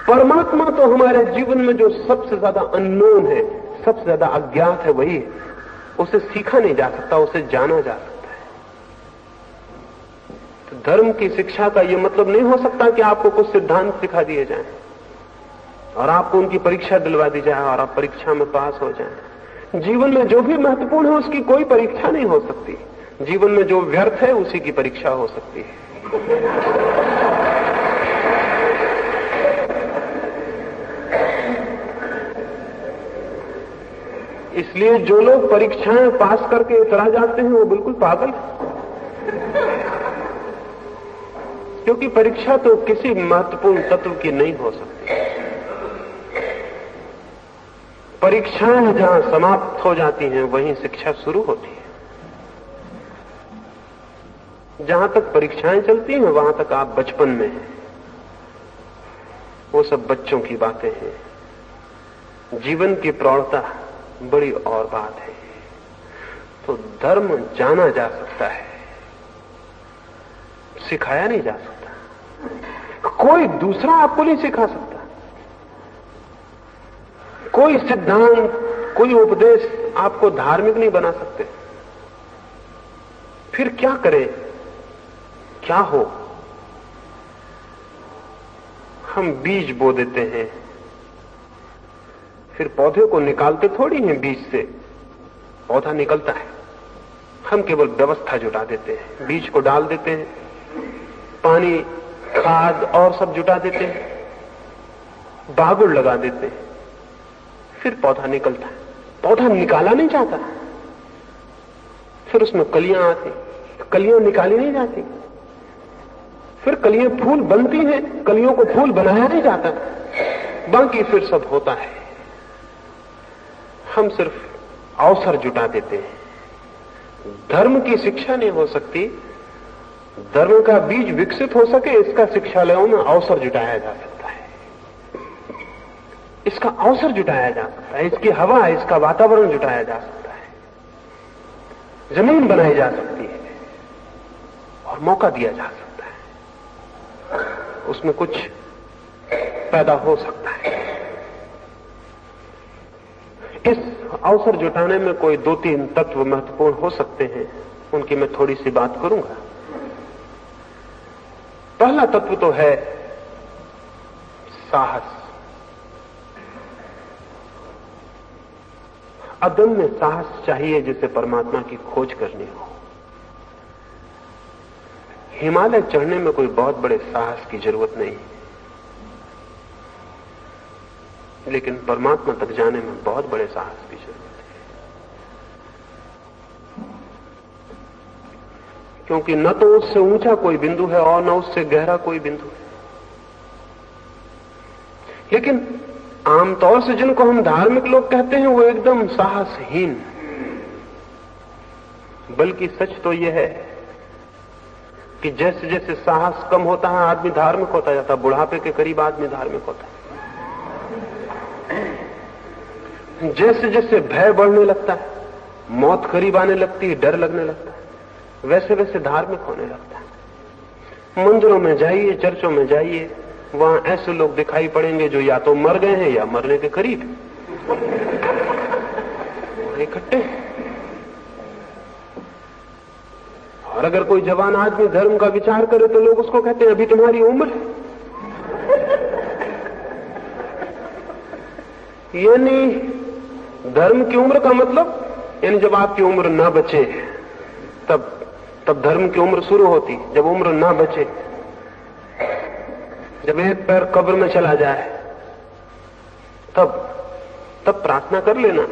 परमात्मा तो हमारे जीवन में जो सबसे ज्यादा अननोन है, सबसे ज्यादा अज्ञात है, वही है। उसे सीखा नहीं जा सकता, उसे जाना जा सकता है। तो धर्म की शिक्षा का यह मतलब नहीं हो सकता कि आपको कुछ सिद्धांत सिखा दिए जाएं और आपको उनकी परीक्षा दिलवा दी जाए और आप परीक्षा में पास हो जाएं। जीवन में जो भी महत्वपूर्ण है उसकी कोई परीक्षा नहीं हो सकती। जीवन में जो व्यर्थ है उसी की परीक्षा हो सकती है। इसलिए जो लोग परीक्षाएं पास करके इतरा जाते हैं वो बिल्कुल पागल है, क्योंकि परीक्षा तो किसी महत्वपूर्ण तत्व की नहीं हो सकती। परीक्षाएं जहां समाप्त हो जाती हैं वहीं शिक्षा शुरू होती है। जहां तक परीक्षाएं चलती हैं वहां तक आप बचपन में हैं, वो सब बच्चों की बातें हैं। जीवन की प्रौढ़ता बड़ी और बात है। तो धर्म जाना जा सकता है, सिखाया नहीं जा सकता। कोई दूसरा आपको नहीं सिखा सकता। कोई सिद्धांत, कोई उपदेश आपको धार्मिक नहीं बना सकते। फिर क्या करें, क्या हो? हम बीज बो देते हैं, फिर पौधे को निकालते थोड़ी हैं बीज से, पौधा निकलता है। हम केवल व्यवस्था जुटा देते हैं, बीज को डाल देते हैं, पानी खाद और सब जुटा देते हैं, बागुड़ लगा देते हैं, फिर पौधा निकलता है। पौधा निकाला नहीं जाता, फिर उसमें कलियां आती, कलियां निकाली नहीं जाती, फिर कलियां फूल बनती हैं, कलियों को फूल बनाया नहीं जाता, बाकी फिर सब होता है। हम सिर्फ अवसर जुटा देते हैं। धर्म की शिक्षा नहीं हो सकती, धर्म का बीज विकसित हो सके इसका शिक्षालयों में अवसर जुटाया जा सकता है, इसका अवसर जुटाया जा सकता है, इसकी हवा, इसका वातावरण जुटाया जा सकता है, जमीन बनाई जा सकती है और मौका दिया जा सकता है, उसमें कुछ पैदा हो सकता है। इस अवसर जुटाने में कोई 2-3 तत्व महत्वपूर्ण हो सकते हैं, उनकी मैं थोड़ी सी बात करूंगा। पहला तत्व तो है साहस। अदम्य साहस चाहिए जिसे परमात्मा की खोज करनी हो। हिमालय चढ़ने में कोई बहुत बड़े साहस की जरूरत नहीं, लेकिन परमात्मा तक जाने में बहुत बड़े साहस की जरूरत है, क्योंकि न तो उससे ऊंचा कोई बिंदु है और न उससे गहरा कोई बिंदु है। लेकिन आमतौर से जिनको हम धार्मिक लोग कहते हैं वो एकदम साहसहीन, बल्कि सच तो यह है कि जैसे जैसे साहस कम होता है आदमी धार्मिक होता जाता है। बुढ़ापे के करीब आदमी धार्मिक होता है। जैसे जैसे भय बढ़ने लगता है, मौत करीब आने लगती है, डर लगने लगता है, वैसे वैसे धार्मिक होने लगता है। मंदिरों में जाइए, चर्चों में जाइए, वहां ऐसे लोग दिखाई पड़ेंगे जो या तो मर गए हैं या मरने के करीब इकट्ठे। और अगर कोई जवान आदमी धर्म का विचार करे तो लोग उसको कहते हैं अभी तुम्हारी उम्र है। यानी धर्म की उम्र का मतलब, यानी जब आपकी उम्र ना बचे तब धर्म की उम्र शुरू होती। जब उम्र ना बचे, जब एक पैर कब्र में चला जाए, तब प्रार्थना कर लेना।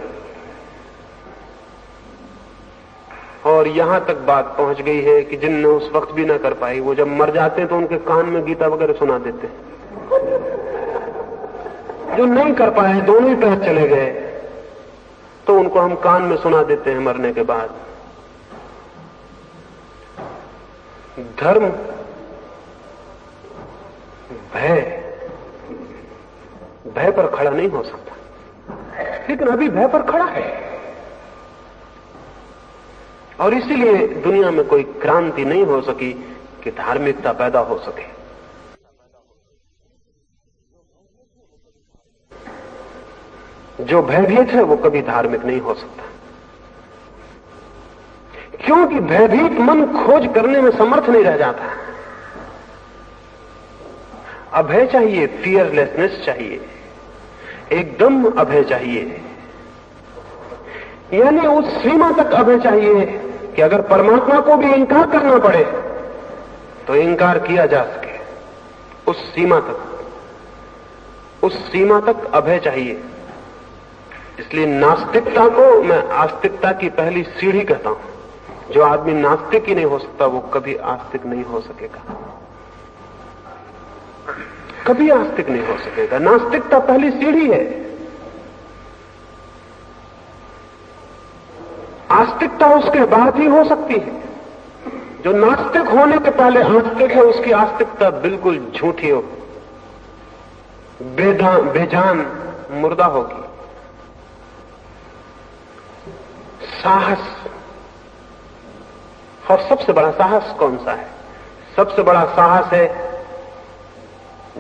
और यहां तक बात पहुंच गई है कि जिनने उस वक्त भी ना कर पाई, वो जब मर जाते हैं तो उनके कान में गीता वगैरह सुना देते हैं। जो नहीं कर पाए, दोनों ही पैर चले गए, तो उनको हम कान में सुना देते हैं मरने के बाद। धर्म भय पर खड़ा नहीं हो सकता, लेकिन अभी भय पर खड़ा है। और इसीलिए दुनिया में कोई क्रांति नहीं हो सकी कि धार्मिकता पैदा हो सके। जो भयभीत है वो कभी धार्मिक नहीं हो सकता, क्योंकि भयभीत मन खोज करने में समर्थ नहीं रह जाता। अभय चाहिए, फियरलेसनेस चाहिए, एकदम अभय चाहिए। यानी उस सीमा तक अभय चाहिए कि अगर परमात्मा को भी इंकार करना पड़े तो इंकार किया जा सके। उस सीमा तक अभय चाहिए। इसलिए नास्तिकता को मैं आस्तिकता की पहली सीढ़ी कहता हूं। जो आदमी नास्तिक ही नहीं हो सकता वो कभी आस्तिक नहीं हो सकेगा, कभी आस्तिक नहीं हो सकेगा। नास्तिकता पहली सीढ़ी है। आस्तिकता उसके बाद ही हो सकती है। जो नास्तिक होने के पहले आस्तिक है उसकी आस्तिकता बिल्कुल झूठी हो, बेजान, मुर्दा होगी। साहस, और सबसे बड़ा साहस कौन सा है? सबसे बड़ा साहस है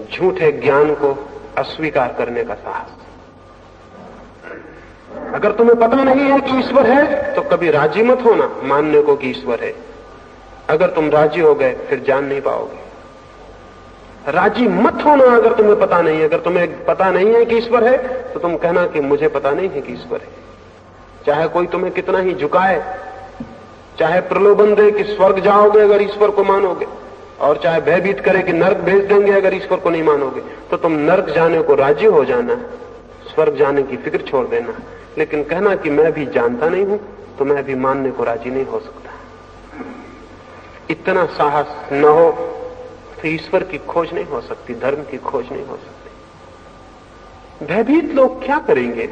झूठे ज्ञान को अस्वीकार करने का साहस। अगर तुम्हें पता नहीं है कि ईश्वर है तो कभी राजी मत होना मानने को कि ईश्वर है। अगर तुम राजी हो गए फिर जान नहीं पाओगे। राजी मत होना अगर तुम्हें पता नहीं है। अगर तुम्हें पता नहीं है कि ईश्वर है तो तुम कहना कि मुझे पता नहीं है कि ईश्वर है। चाहे कोई तुम्हें कितना ही झुकाए, चाहे प्रलोभन दे कि स्वर्ग जाओगे अगर ईश्वर को मानोगे, और चाहे भयभीत करे कि नर्क भेज देंगे अगर ईश्वर को नहीं मानोगे, तो तुम नर्क जाने को राजी हो जाना, स्वर्ग जाने की फिक्र छोड़ देना। लेकिन कहना कि मैं भी जानता नहीं हूं, तो मैं भी मानने को राजी नहीं हो सकता। इतना साहस न हो तो ईश्वर की खोज नहीं हो सकती, धर्म की खोज नहीं हो सकती। भयभीत लोग क्या करेंगे?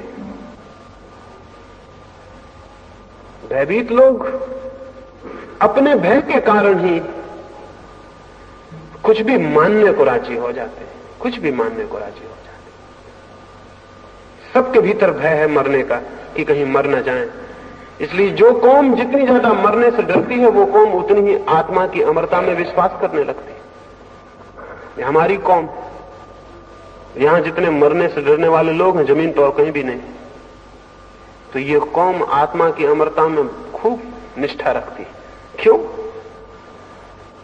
भयभीत लोग अपने भय के कारण ही कुछ भी मानने को राजी हो जाते हैं, कुछ भी मानने को राजी हो जाते हैं। सबके भीतर भय है मरने का कि कहीं मर न जाएं। इसलिए जो कौम जितनी ज्यादा मरने से डरती है, वो कौम उतनी ही आत्मा की अमरता में विश्वास करने लगती है। ये हमारी कौम, यहां जितने मरने से डरने वाले लोग हैं, जमीन पर और कहीं भी नहीं। तो ये कौम आत्मा की अमरता में खूब निष्ठा रखती है। क्यों?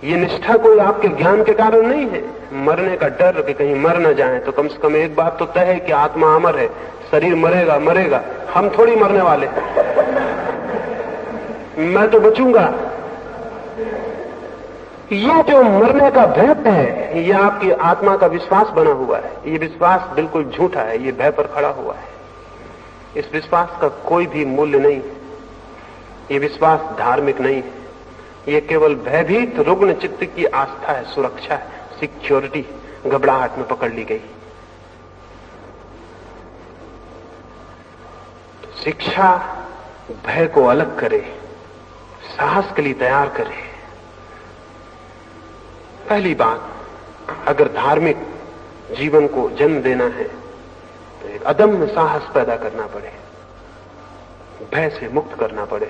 ये निष्ठा कोई आपके ज्ञान के कारण नहीं है। मरने का डर कि कहीं मर न जाए, तो कम से कम एक बात तो तय है कि आत्मा अमर है, शरीर मरेगा मरेगा, हम थोड़ी मरने वाले, मैं तो बचूंगा। ये जो मरने का भय है, ये आपकी आत्मा का विश्वास बना हुआ है। ये विश्वास बिल्कुल झूठा है, ये भय पर खड़ा हुआ है। इस विश्वास का कोई भी मूल्य नहीं। ये विश्वास धार्मिक नहीं है। ये केवल भयभीत रुग्ण चित्त की आस्था है, सुरक्षा है, सिक्योरिटी घबराहट में पकड़ ली गई। तो शिक्षा भय को अलग करे, साहस के लिए तैयार करे। पहली बात, अगर धार्मिक जीवन को जन्म देना है तो एक अदम्य साहस पैदा करना पड़े, भय से मुक्त करना पड़े।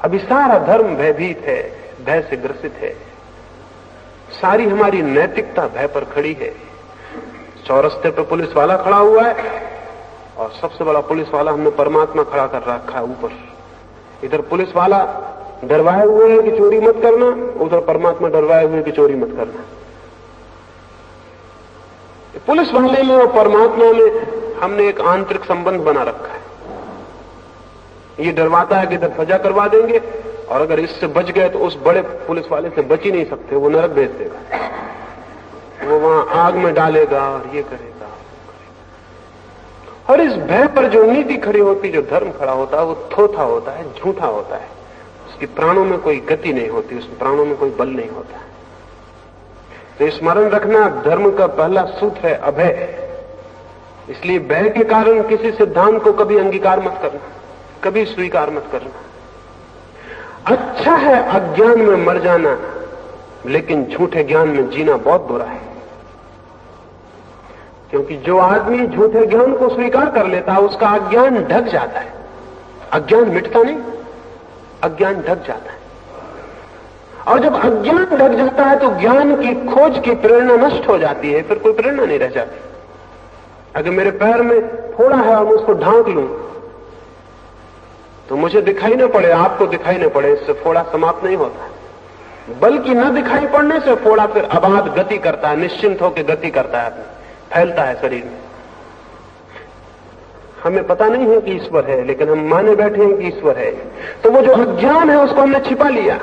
अभी सारा धर्म भयभीत है, भय से ग्रसित है। सारी हमारी नैतिकता भय पर खड़ी है। चौरस्ते पे पुलिस वाला खड़ा हुआ है और सबसे बड़ा पुलिस वाला हमने परमात्मा खड़ा कर रखा है ऊपर। इधर पुलिस वाला डरवाए हुए है कि चोरी मत करना, उधर परमात्मा डरवाए हुए कि चोरी मत करना। पुलिस वाले में और परमात्मा में हमने एक आंतरिक संबंध बना रखा है। ये डरवाता है कि इधर सजा करवा देंगे, और अगर इससे बच गए तो उस बड़े पुलिस वाले से बच ही नहीं सकते, वो नरक भेज देगा, वो वहां आग में डालेगा और ये करेगा। और इस भय पर जो नीति खड़ी होती, जो धर्म खड़ा होता है, वो थोथा होता है, झूठा होता है। उसकी प्राणों में कोई गति नहीं होती, उस प्राणों में कोई बल नहीं होता। तो स्मरण रखना, धर्म का पहला सूत्र है अभय। इसलिए भय के कारण किसी सिद्धांत को कभी अंगीकार मत करना, कभी स्वीकार मत करना। अच्छा है अज्ञान में मर जाना, लेकिन झूठे ज्ञान में जीना बहुत बुरा है। क्योंकि जो आदमी झूठे ज्ञान को स्वीकार कर लेता है, उसका अज्ञान ढक जाता है। अज्ञान मिटता नहीं, अज्ञान ढक जाता है। और जब अज्ञान ढक जाता है तो ज्ञान की खोज की प्रेरणा नष्ट हो जाती है, फिर कोई प्रेरणा नहीं रह जाती। अगर मेरे पैर में फोड़ा है और मैं उसको ढांक लूं तो मुझे दिखाई न पड़े, आपको दिखाई न पड़े, इससे फोड़ा समाप्त नहीं होता, बल्कि न दिखाई पड़ने से फोड़ा फिर अबाध गति करता है, निश्चिंत होकर गति करता है, फैलता है शरीर में। हमें पता नहीं है कि ईश्वर है, लेकिन हम माने बैठे हैं कि ईश्वर है। तो वो जो अज्ञान है उसको हमने छिपा लिया।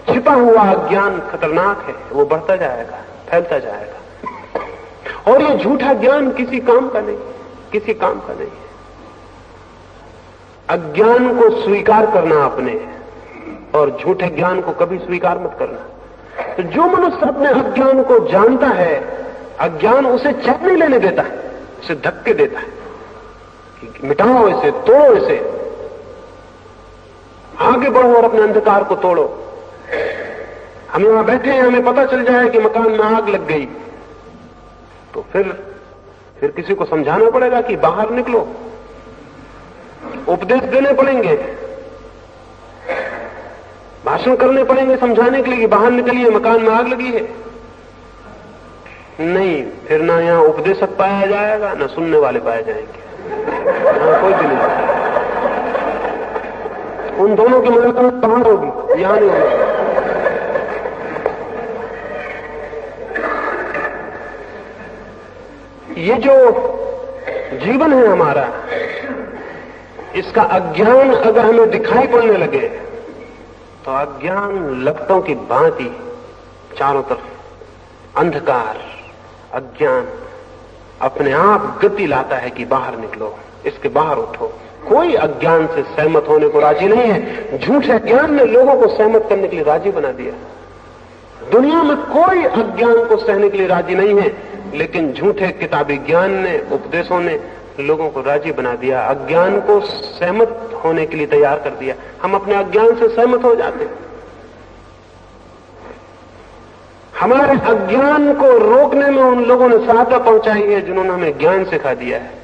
छिपा हुआ अज्ञान खतरनाक है, वो बढ़ता जाएगा, फैलता जाएगा। और ये झूठा ज्ञान किसी काम का नहीं, किसी काम का नहीं। अज्ञान को स्वीकार करना अपने, और झूठे ज्ञान को कभी स्वीकार मत करना। तो जो मनुष्य अपने अज्ञान को जानता है, अज्ञान उसे चैन नहीं लेने देता है, उसे धक्के देता है कि मिटाओ इसे, तोड़ो इसे, आगे बढ़ो और अपने अंधकार को तोड़ो। हम यहां बैठे हैं, हमें पता चल जाए कि मकान में आग लग गई, तो फिर किसी को समझाना पड़ेगा कि बाहर निकलो, उपदेश देने पड़ेंगे, भाषण करने पड़ेंगे समझाने के लिए कि बाहर निकलिए, मकान में आग लगी है। नहीं, फिर ना यहां उपदेशक पाया जाएगा, ना सुनने वाले पाए जाएंगे, यहां कोई भी नहीं। उन दोनों की मुलाकात बाहर होगी, यहां नहीं होगी। ये जो जीवन है हमारा, इसका अज्ञान अगर हमें दिखाई पड़ने लगे तो अज्ञान लपटों की भांति चारों तरफ अंधकार, अज्ञान अपने आप गति लाता है कि बाहर निकलो, इसके बाहर उठो। कोई अज्ञान से सहमत होने को राजी नहीं है। झूठे ज्ञान ने लोगों को सहमत करने के लिए राजी बना दिया। दुनिया में कोई अज्ञान को सहने के लिए राजी नहीं है, लेकिन झूठे किताबी ज्ञान ने, उपदेशों ने लोगों को राजी बना दिया, अज्ञान को सहमत होने के लिए तैयार कर दिया। हम अपने अज्ञान से सहमत हो जाते हैं। हमारे अज्ञान को रोकने में उन लोगों ने सहायता पहुंचाई है जिन्होंने हमें ज्ञान सिखा दिया है।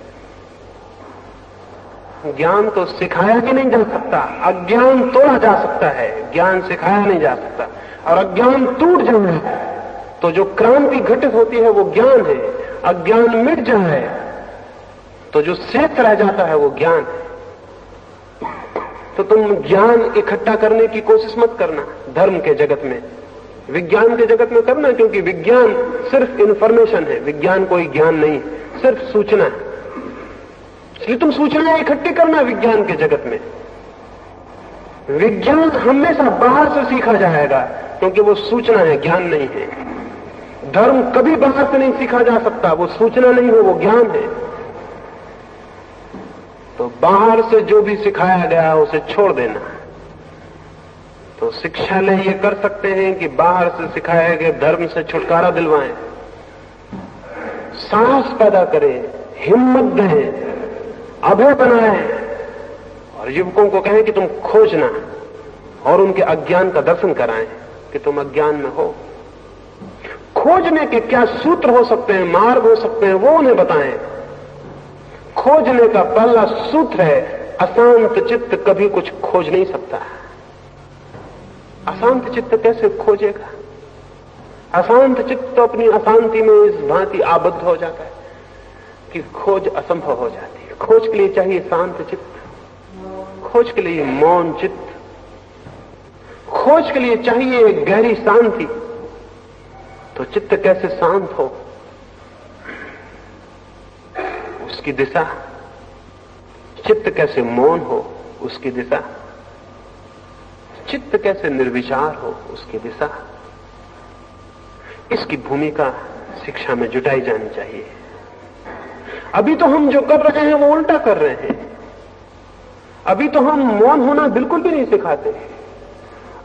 ज्ञान तो सिखाया ही नहीं जा सकता, अज्ञान तोड़ा जा सकता है, ज्ञान सिखाया नहीं जा सकता। और अज्ञान टूट जाए तो जो क्रांति घटित होती है वो ज्ञान है। अज्ञान मिट जाए तो जो शेष रह जाता है वो ज्ञान है। तो तुम ज्ञान इकट्ठा करने की कोशिश मत करना धर्म के जगत में, विज्ञान के जगत में करना, क्योंकि विज्ञान सिर्फ इंफॉर्मेशन है, विज्ञान कोई ज्ञान नहीं, सिर्फ सूचना है। इसलिए तुम सूचनाएं इकट्ठी करना विज्ञान के जगत में। विज्ञान हमेशा बाहर से सीखा जाएगा, क्योंकि वो सूचना है, ज्ञान नहीं है। धर्म कभी बाहर से नहीं सीखा जा सकता, वो सूचना नहीं हो, वो ज्ञान है। तो बाहर से जो भी सिखाया गया उसे छोड़ देना। तो शिक्षालय ये कर सकते हैं कि बाहर से सिखाए गए धर्म से छुटकारा दिलवाएं, साहस पैदा करें, हिम्मत दें, अभय बनाएं, और युवकों को कहें कि तुम खोजना और उनके अज्ञान का दर्शन कराएं कि तुम अज्ञान में हो। खोजने के क्या सूत्र हो सकते हैं, मार्ग हो सकते हैं, वो उन्हें बताएं। खोजने का पहला सूत्र है, अशांत चित्त कभी कुछ खोज नहीं सकता। अशांत चित्त कैसे खोजेगा? अशांत चित्त तो अपनी अशांति में इस भांति आबद्ध हो जाता है कि खोज असंभव हो जाती है। खोज के लिए चाहिए शांत चित्त, खोज के लिए मौन चित्त, खोज के लिए चाहिए गहरी शांति। तो चित्त कैसे शांत हो, उसकी दिशा, चित्त कैसे मौन हो, उसकी दिशा, चित्त कैसे निर्विचार हो, उसकी दिशा, इसकी भूमिका शिक्षा में जुटाई जानी चाहिए। अभी तो हम जो कर रहे हैं वो उल्टा कर रहे हैं। अभी तो हम मौन होना बिल्कुल भी नहीं सिखाते।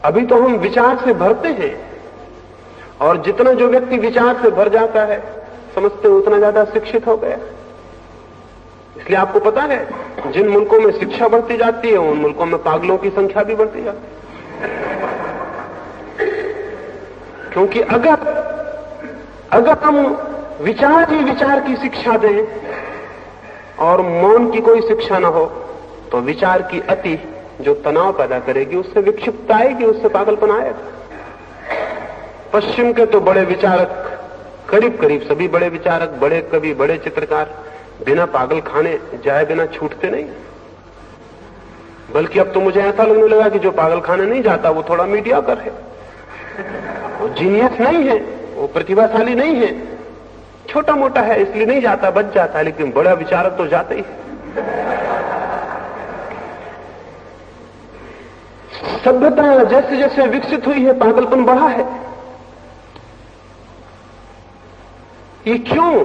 अभी तो हम विचार से भरते हैं, और जितना जो व्यक्ति विचार से भर जाता है समझते उतना ज्यादा शिक्षित हो गया। इसलिए आपको पता है जिन मुल्कों में शिक्षा बढ़ती जाती है उन मुल्कों में पागलों की संख्या भी बढ़ती जाती है। क्योंकि अगर हम विचार ही विचार की शिक्षा दें और मौन की कोई शिक्षा ना हो, तो विचार की अति जो तनाव पैदा करेगी, उससे विक्षिप्तता आएगी, उससे पागलपन आएगा। पश्चिम के तो बड़े विचारक, करीब करीब सभी बड़े विचारक, बड़े कवि, बड़े चित्रकार बिना पागल खाने जाए बिना छूटते नहीं। बल्कि अब तो मुझे ऐसा लगने लगा कि जो पागल खाने नहीं जाता वो थोड़ा मीडियाकर है, वो जीनियस नहीं है, वो प्रतिभाशाली नहीं है, छोटा मोटा है इसलिए नहीं जाता, बच जाता है। लेकिन बड़ा विचारक तो जाते ही। सभ्यता जैसे जैसे विकसित हुई है पागलपन बढ़ा है। ये क्यों?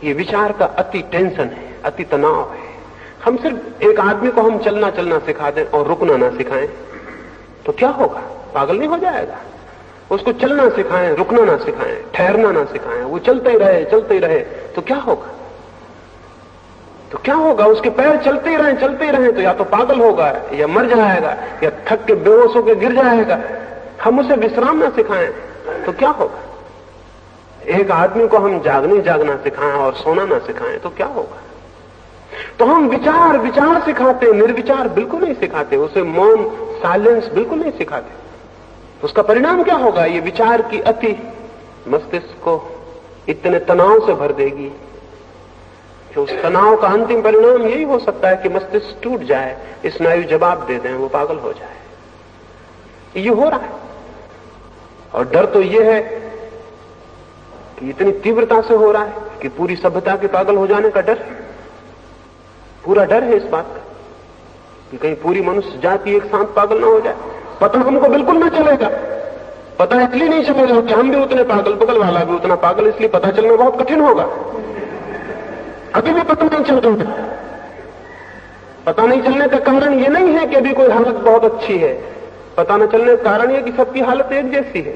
ये विचार का अति टेंशन है, अति तनाव है। हम सिर्फ एक आदमी को हम चलना चलना सिखा दें और रुकना ना सिखाएं तो क्या होगा? पागल नहीं हो जाएगा। उसको चलना सिखाएं, रुकना ना सिखाएं, ठहरना ना सिखाएं, वो चलते ही रहे तो क्या होगा? तो क्या होगा? उसके पैर चलते ही रहे तो या तो पागल होगा, या मर जाएगा, या थक के बेहोश होकर गिर जाएगा। हम उसे विश्राम ना सिखाएं तो क्या होगा? एक आदमी को हम जागना सिखाएं और सोना ना सिखाएं तो क्या होगा? तो हम विचार सिखाते, निर्विचार बिल्कुल नहीं सिखाते, उसे मौन, साइलेंस बिल्कुल नहीं सिखाते। उसका परिणाम क्या होगा? ये विचार की अति मस्तिष्क को इतने तनाव से भर देगी कि उस तनाव का अंतिम परिणाम यही हो सकता है कि मस्तिष्क टूट जाए, स्नायु जवाब दे दें, वो पागल हो जाए। ये हो रहा है। और डर तो ये है कि इतनी तीव्रता से हो रहा है कि पूरी सभ्यता के पागल हो जाने का डर है। पूरा डर है इस बात का कि कहीं पूरी मनुष्य जाति एक साथ पागल ना हो जाए। पता हमको बिल्कुल ना चलेगा, पता इसलिए नहीं चलेगा कि हम भी उतने पागल, बगल वाला भी उतना पागल, इसलिए पता चलना बहुत कठिन होगा। अभी भी पता नहीं चल रहा। पता नहीं चलने का कारण ये नहीं है कि अभी कोई हालत बहुत अच्छी है, पता न चलने का कारण यह कि सबकी हालत एक जैसी है।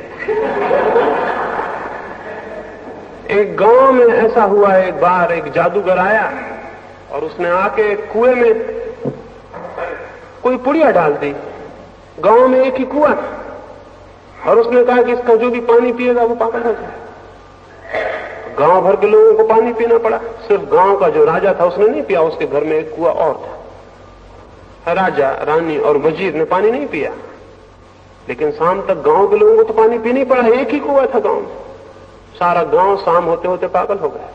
एक गांव में ऐसा हुआ, एक बार एक जादूगर आया और उसने आके कुएं में कोई पुड़िया डाल दी। गांव में एक ही कुआं और उसने कहा कि इसका जो भी पानी पिएगा वो पागल हो जाए। गांव भर के लोगों को पानी पीना पड़ा। सिर्फ गांव का जो राजा था उसने नहीं पिया, उसके घर में एक कुआं और था। राजा, रानी और वजीर ने पानी नहीं पिया, लेकिन शाम तक गांव के लोगों को तो पानी पीना ही पड़ा। एक ही कुआं था गांव में। सारा गांव शाम होते होते पागल हो गया।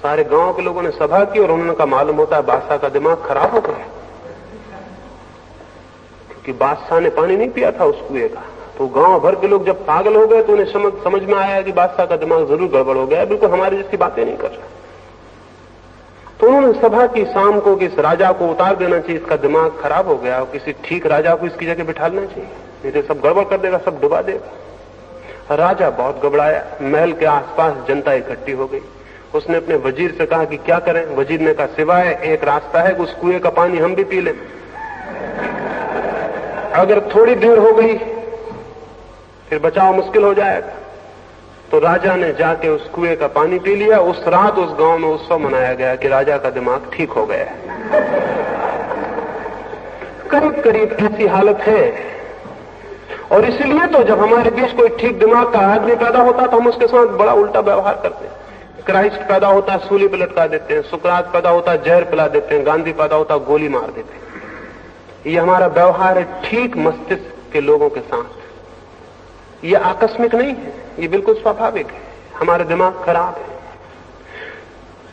सारे गांव के लोगों ने सभा की और उन्होंने कहा मालूम होता है बादशाह का दिमाग खराब हो गया, क्योंकि बादशाह ने पानी नहीं पिया था उस कुएं का। तो गांव भर के लोग जब पागल हो गए तो उन्हें समझ में आया कि बादशाह का दिमाग जरूर गड़बड़ हो गया, बिल्कुल हमारी जैसी बातें नहीं कर रहा। तो उन्होंने सभा की शाम को कि इस राजा को उतार देना चाहिए, इसका दिमाग खराब हो गया और किसी ठीक राजा को इसकी जगह बिठाना चाहिए, नहीं तो सब गड़बड़ कर देगा, सब डुबा देगा। राजा बहुत घबराया। महल के आसपास जनता इकट्ठी हो गई। उसने अपने वजीर से कहा कि क्या करें। वजीर ने कहा सिवाय एक रास्ता है कि उस कुएं का पानी हम भी पी लें। अगर थोड़ी देर हो गई फिर बचाव मुश्किल हो जाएगा। तो राजा ने जाके उस कुएं का पानी पी लिया। उस रात उस गांव में उत्सव मनाया गया कि राजा का दिमाग ठीक हो गया। करीब करीब ऐसी हालत है। और इसलिए तो जब हमारे बीच कोई ठीक दिमाग का आदमी पैदा होता तो हम उसके साथ बड़ा उल्टा व्यवहार करते हैं। क्राइस्ट पैदा होता है, सूली पे लटका देते हैं। सुकरात पैदा होता है, जहर पिला देते हैं। गांधी पैदा होता है, गोली मार देते हैं। ये हमारा व्यवहार है ठीक मस्तिष्क के लोगों के साथ। ये आकस्मिक नहीं है, ये बिल्कुल स्वाभाविक है। हमारा दिमाग खराब है।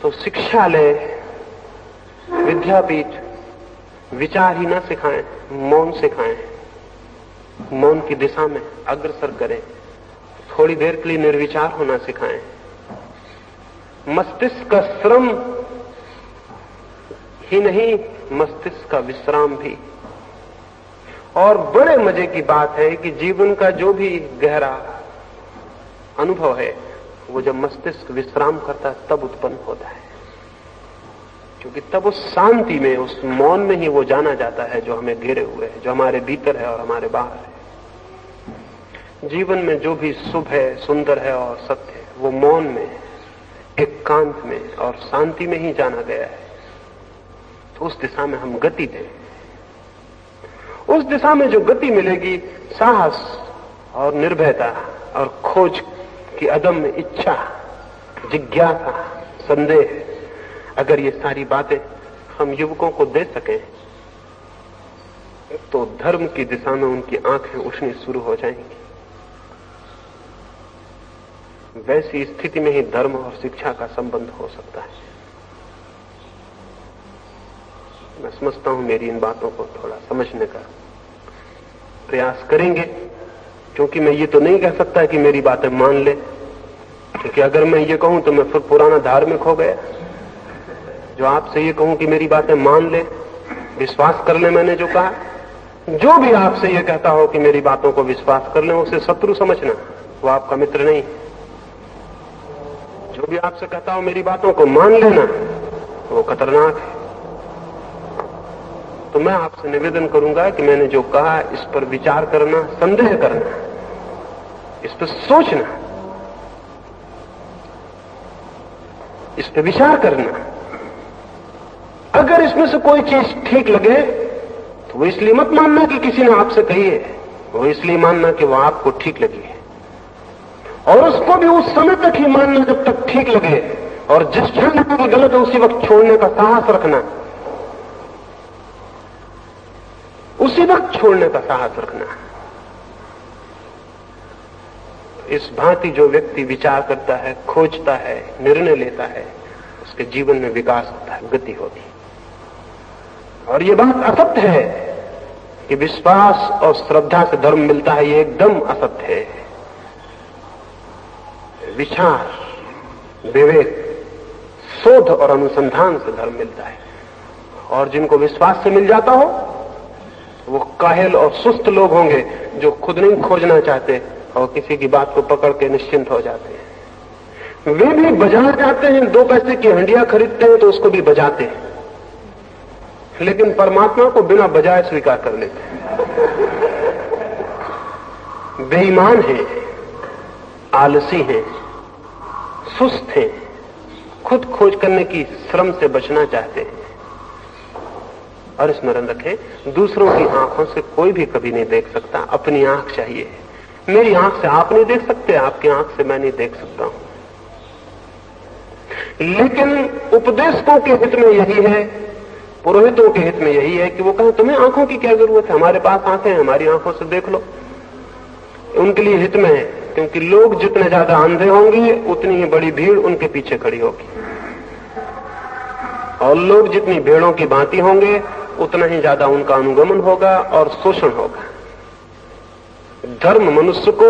तो शिक्षालय, विद्यापीठ विचार ही ना सिखाएं, मौन सिखाएं। मौन की दिशा में अग्रसर करें। थोड़ी देर के लिए निर्विचार होना सिखाएं। मस्तिष्क का श्रम ही नहीं, मस्तिष्क का विश्राम भी। और बड़े मजे की बात है कि जीवन का जो भी गहरा अनुभव है वो जब मस्तिष्क विश्राम करता है तब उत्पन्न होता है, क्योंकि तब उस शांति में, उस मौन में ही वो जाना जाता है जो हमें घेरे हुए है, जो हमारे भीतर है और हमारे बाहर है। जीवन में जो भी शुभ है, सुंदर है और सत्य है, वो मौन में, एकांत में और शांति में ही जाना गया है। तो उस दिशा में हम गति दें। उस दिशा में जो गति मिलेगी, साहस और निर्भयता और खोज की अदम्य इच्छा, जिज्ञासा, संदेह, अगर ये सारी बातें हम युवकों को दे सकें तो धर्म की दिशा में उनकी आंखें उठनी शुरू हो जाएंगी। वैसी स्थिति में ही धर्म और शिक्षा का संबंध हो सकता है। मैं समझता हूं मेरी इन बातों को थोड़ा समझने का प्रयास करेंगे, क्योंकि मैं ये तो नहीं कह सकता कि मेरी बातें मान ले, क्योंकि अगर मैं ये कहूं तो मैं फिर पुराना धार्मिक हो गया। जो आपसे ये कहूं कि मेरी बातें मान ले, विश्वास कर ले, मैंने जो कहा, जो भी आपसे ये कहता हो कि मेरी बातों को विश्वास कर ले, उसे शत्रु समझना, वो आपका मित्र नहीं। जो भी आपसे कहता हो मेरी बातों को मान लेना, वो खतरनाक है। तो मैं आपसे निवेदन करूंगा कि मैंने जो कहा इस पर विचार करना, संदेह करना, इस पर सोचना, इस पर विचार करना। अगर इसमें से कोई चीज ठीक लगे तो वो इसलिए मत मानना कि किसी ने आपसे कही है, वो इसलिए मानना कि वो आपको ठीक लगी है। और उसको भी उस समय तक ही मानना जब तक ठीक लगे, और जिस क्षण में गलत है उसी वक्त छोड़ने का साहस रखना, उसी वक्त छोड़ने का साहस रखना। इस भांति जो व्यक्ति विचार करता है, खोजता है, निर्णय लेता है, उसके जीवन में विकास होता है, गति होती है। और ये बात असत्य है कि विश्वास और श्रद्धा से धर्म मिलता है, ये एकदम असत्य है। विचार, विवेक, शोध और अनुसंधान से धर्म मिलता है। और जिनको विश्वास से मिल जाता हो वो काहिल और सुस्त लोग होंगे, जो खुद नहीं खोजना चाहते, और किसी की बात को पकड़ के निश्चिंत हो जाते हैं। वे भी बाजार जाते हैं, 2 पैसे की हंडिया खरीदते हैं तो उसको भी बजाते हैं, लेकिन परमात्मा को बिना बजाए स्वीकार कर लेते हैं। बेईमान हैं, आलसी हैं, सुस्त हैं, खुद खोज करने की श्रम से बचना चाहते हैं। और स्मरण रखें, दूसरों की आंखों से कोई भी कभी नहीं देख सकता, अपनी आंख चाहिए। मेरी आंख से आप नहीं देख सकते, आपकी आंख से मैं नहीं देख सकता हूं। लेकिन उपदेशकों के हित में यही है, पुरोहितों के हित में यही है कि वो कहें तुम्हें आंखों की क्या जरूरत है, हमारे पास आंखें हैं, हमारी आंखों से देख लो। उनके लिए हित में है, क्योंकि लोग जितने ज्यादा अंधे होंगे उतनी ही बड़ी भीड़ उनके पीछे खड़ी होगी, और लोग जितनी भीड़ों की भांति होंगे उतना ही ज्यादा उनका अनुगमन होगा और शोषण होगा। धर्म मनुष्य को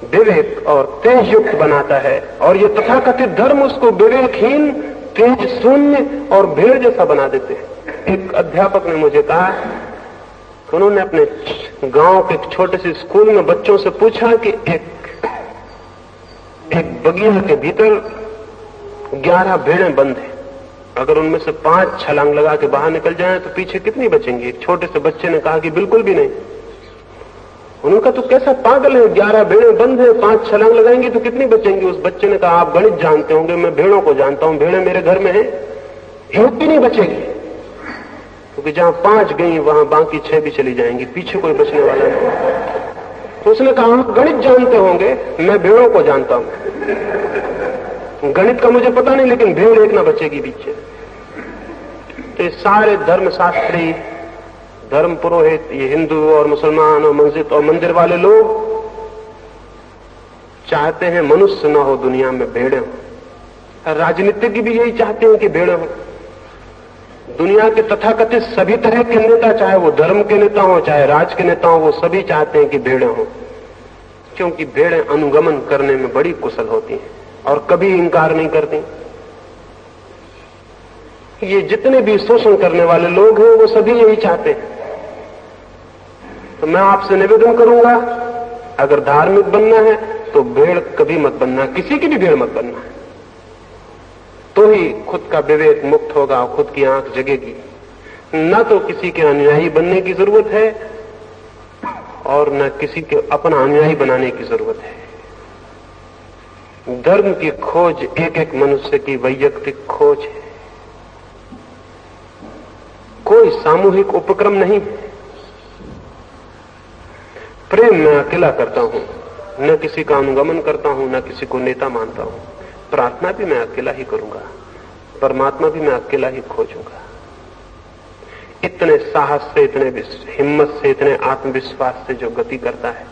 विवेक और तेज युक्त बनाता है, और ये तथाकथित धर्म उसको विवेकहीन, तेज शून्य और भेड़ जैसा बना देते हैं। एक अध्यापक ने मुझे कहा कि उन्होंने अपने गांव के एक छोटे से स्कूल में बच्चों से पूछा कि एक बगिया के भीतर 11 भेड़ें बंद हैं, अगर उनमें से 5 छलांग लगा के बाहर निकल जाएं तो पीछे कितनी बचेंगी? एक छोटे से बच्चे ने कहा कि बिल्कुल भी नहीं। उन्होंने कहा तो कैसा पागल है, 11 भेड़ें बंद है, 5 छलांग लगाएंगी तो कितनी बचेंगी? उस बच्चे ने कहा आप गणित जानते होंगे, मैं भेड़ों को जानता हूं, भेड़ें मेरे घर में है, एक भी नहीं बचेगी, क्योंकि जहां 5 गई वहां बाकी 6 भी चली जाएंगी, पीछे कोई बचने वाला नहीं। तो उसने कहा आप गणित जानते होंगे, मैं भेड़ों को जानता हूं, गणित का मुझे पता नहीं, लेकिन भेड़ एक ना बचेगी पीछे। तो ये सारे धर्मशास्त्री, धर्म पुरोहित, ये हिंदू और मुसलमान और मस्जिद और मंदिर वाले लोग चाहते हैं मनुष्य न हो दुनिया में, भेड़ें हो। राजनीतिज्ञ भी यही चाहते हैं कि भेड़ें हो। दुनिया के तथाकथित सभी तरह के नेता, चाहे वो धर्म के नेता हो चाहे राज के नेता हो, वो सभी चाहते हैं कि भेड़ें हो, क्योंकि भेड़ें अनुगमन करने में बड़ी कुशल होती हैं और कभी इंकार नहीं करती। ये जितने भी शोषण करने वाले लोग हैं वो सभी यही चाहते हैं। तो मैं आपसे निवेदन करूंगा, अगर धार्मिक बनना है तो भेड़ कभी मत बनना, किसी की भी भेड़ मत बनना है, तो ही खुद का विवेक मुक्त होगा, खुद की आंख जगेगी। न तो किसी के अनुयायी बनने की जरूरत है और न किसी के अपना अनुयायी बनाने की जरूरत है। धर्म की खोज एक एक मनुष्य की वैयक्तिक खोज है, कोई सामूहिक उपक्रम नहीं है। प्रेम मैं अकेला करता हूं, न किसी का अनुगमन करता हूं, न किसी को नेता मानता हूं। प्रार्थना भी मैं अकेला ही करूंगा, परमात्मा भी मैं अकेला ही खोजूंगा। इतने साहस से, इतने हिम्मत से, इतने आत्मविश्वास से जो गति करता है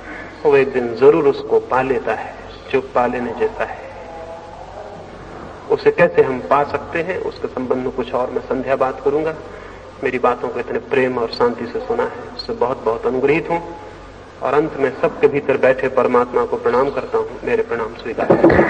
वो एक दिन जरूर उसको पा लेता है जो पा लेने जैसा है। उसे कैसे हम पा सकते हैं उसके संबंध में कुछ और मैं संध्या बात करूंगा। मेरी बातों को इतने प्रेम और शांति से सुना है, उससे बहुत बहुत अनुग्रहित हूं। और अंत में सबके भीतर बैठे परमात्मा को प्रणाम करता हूं। मेरे प्रणाम स्वीकार करें।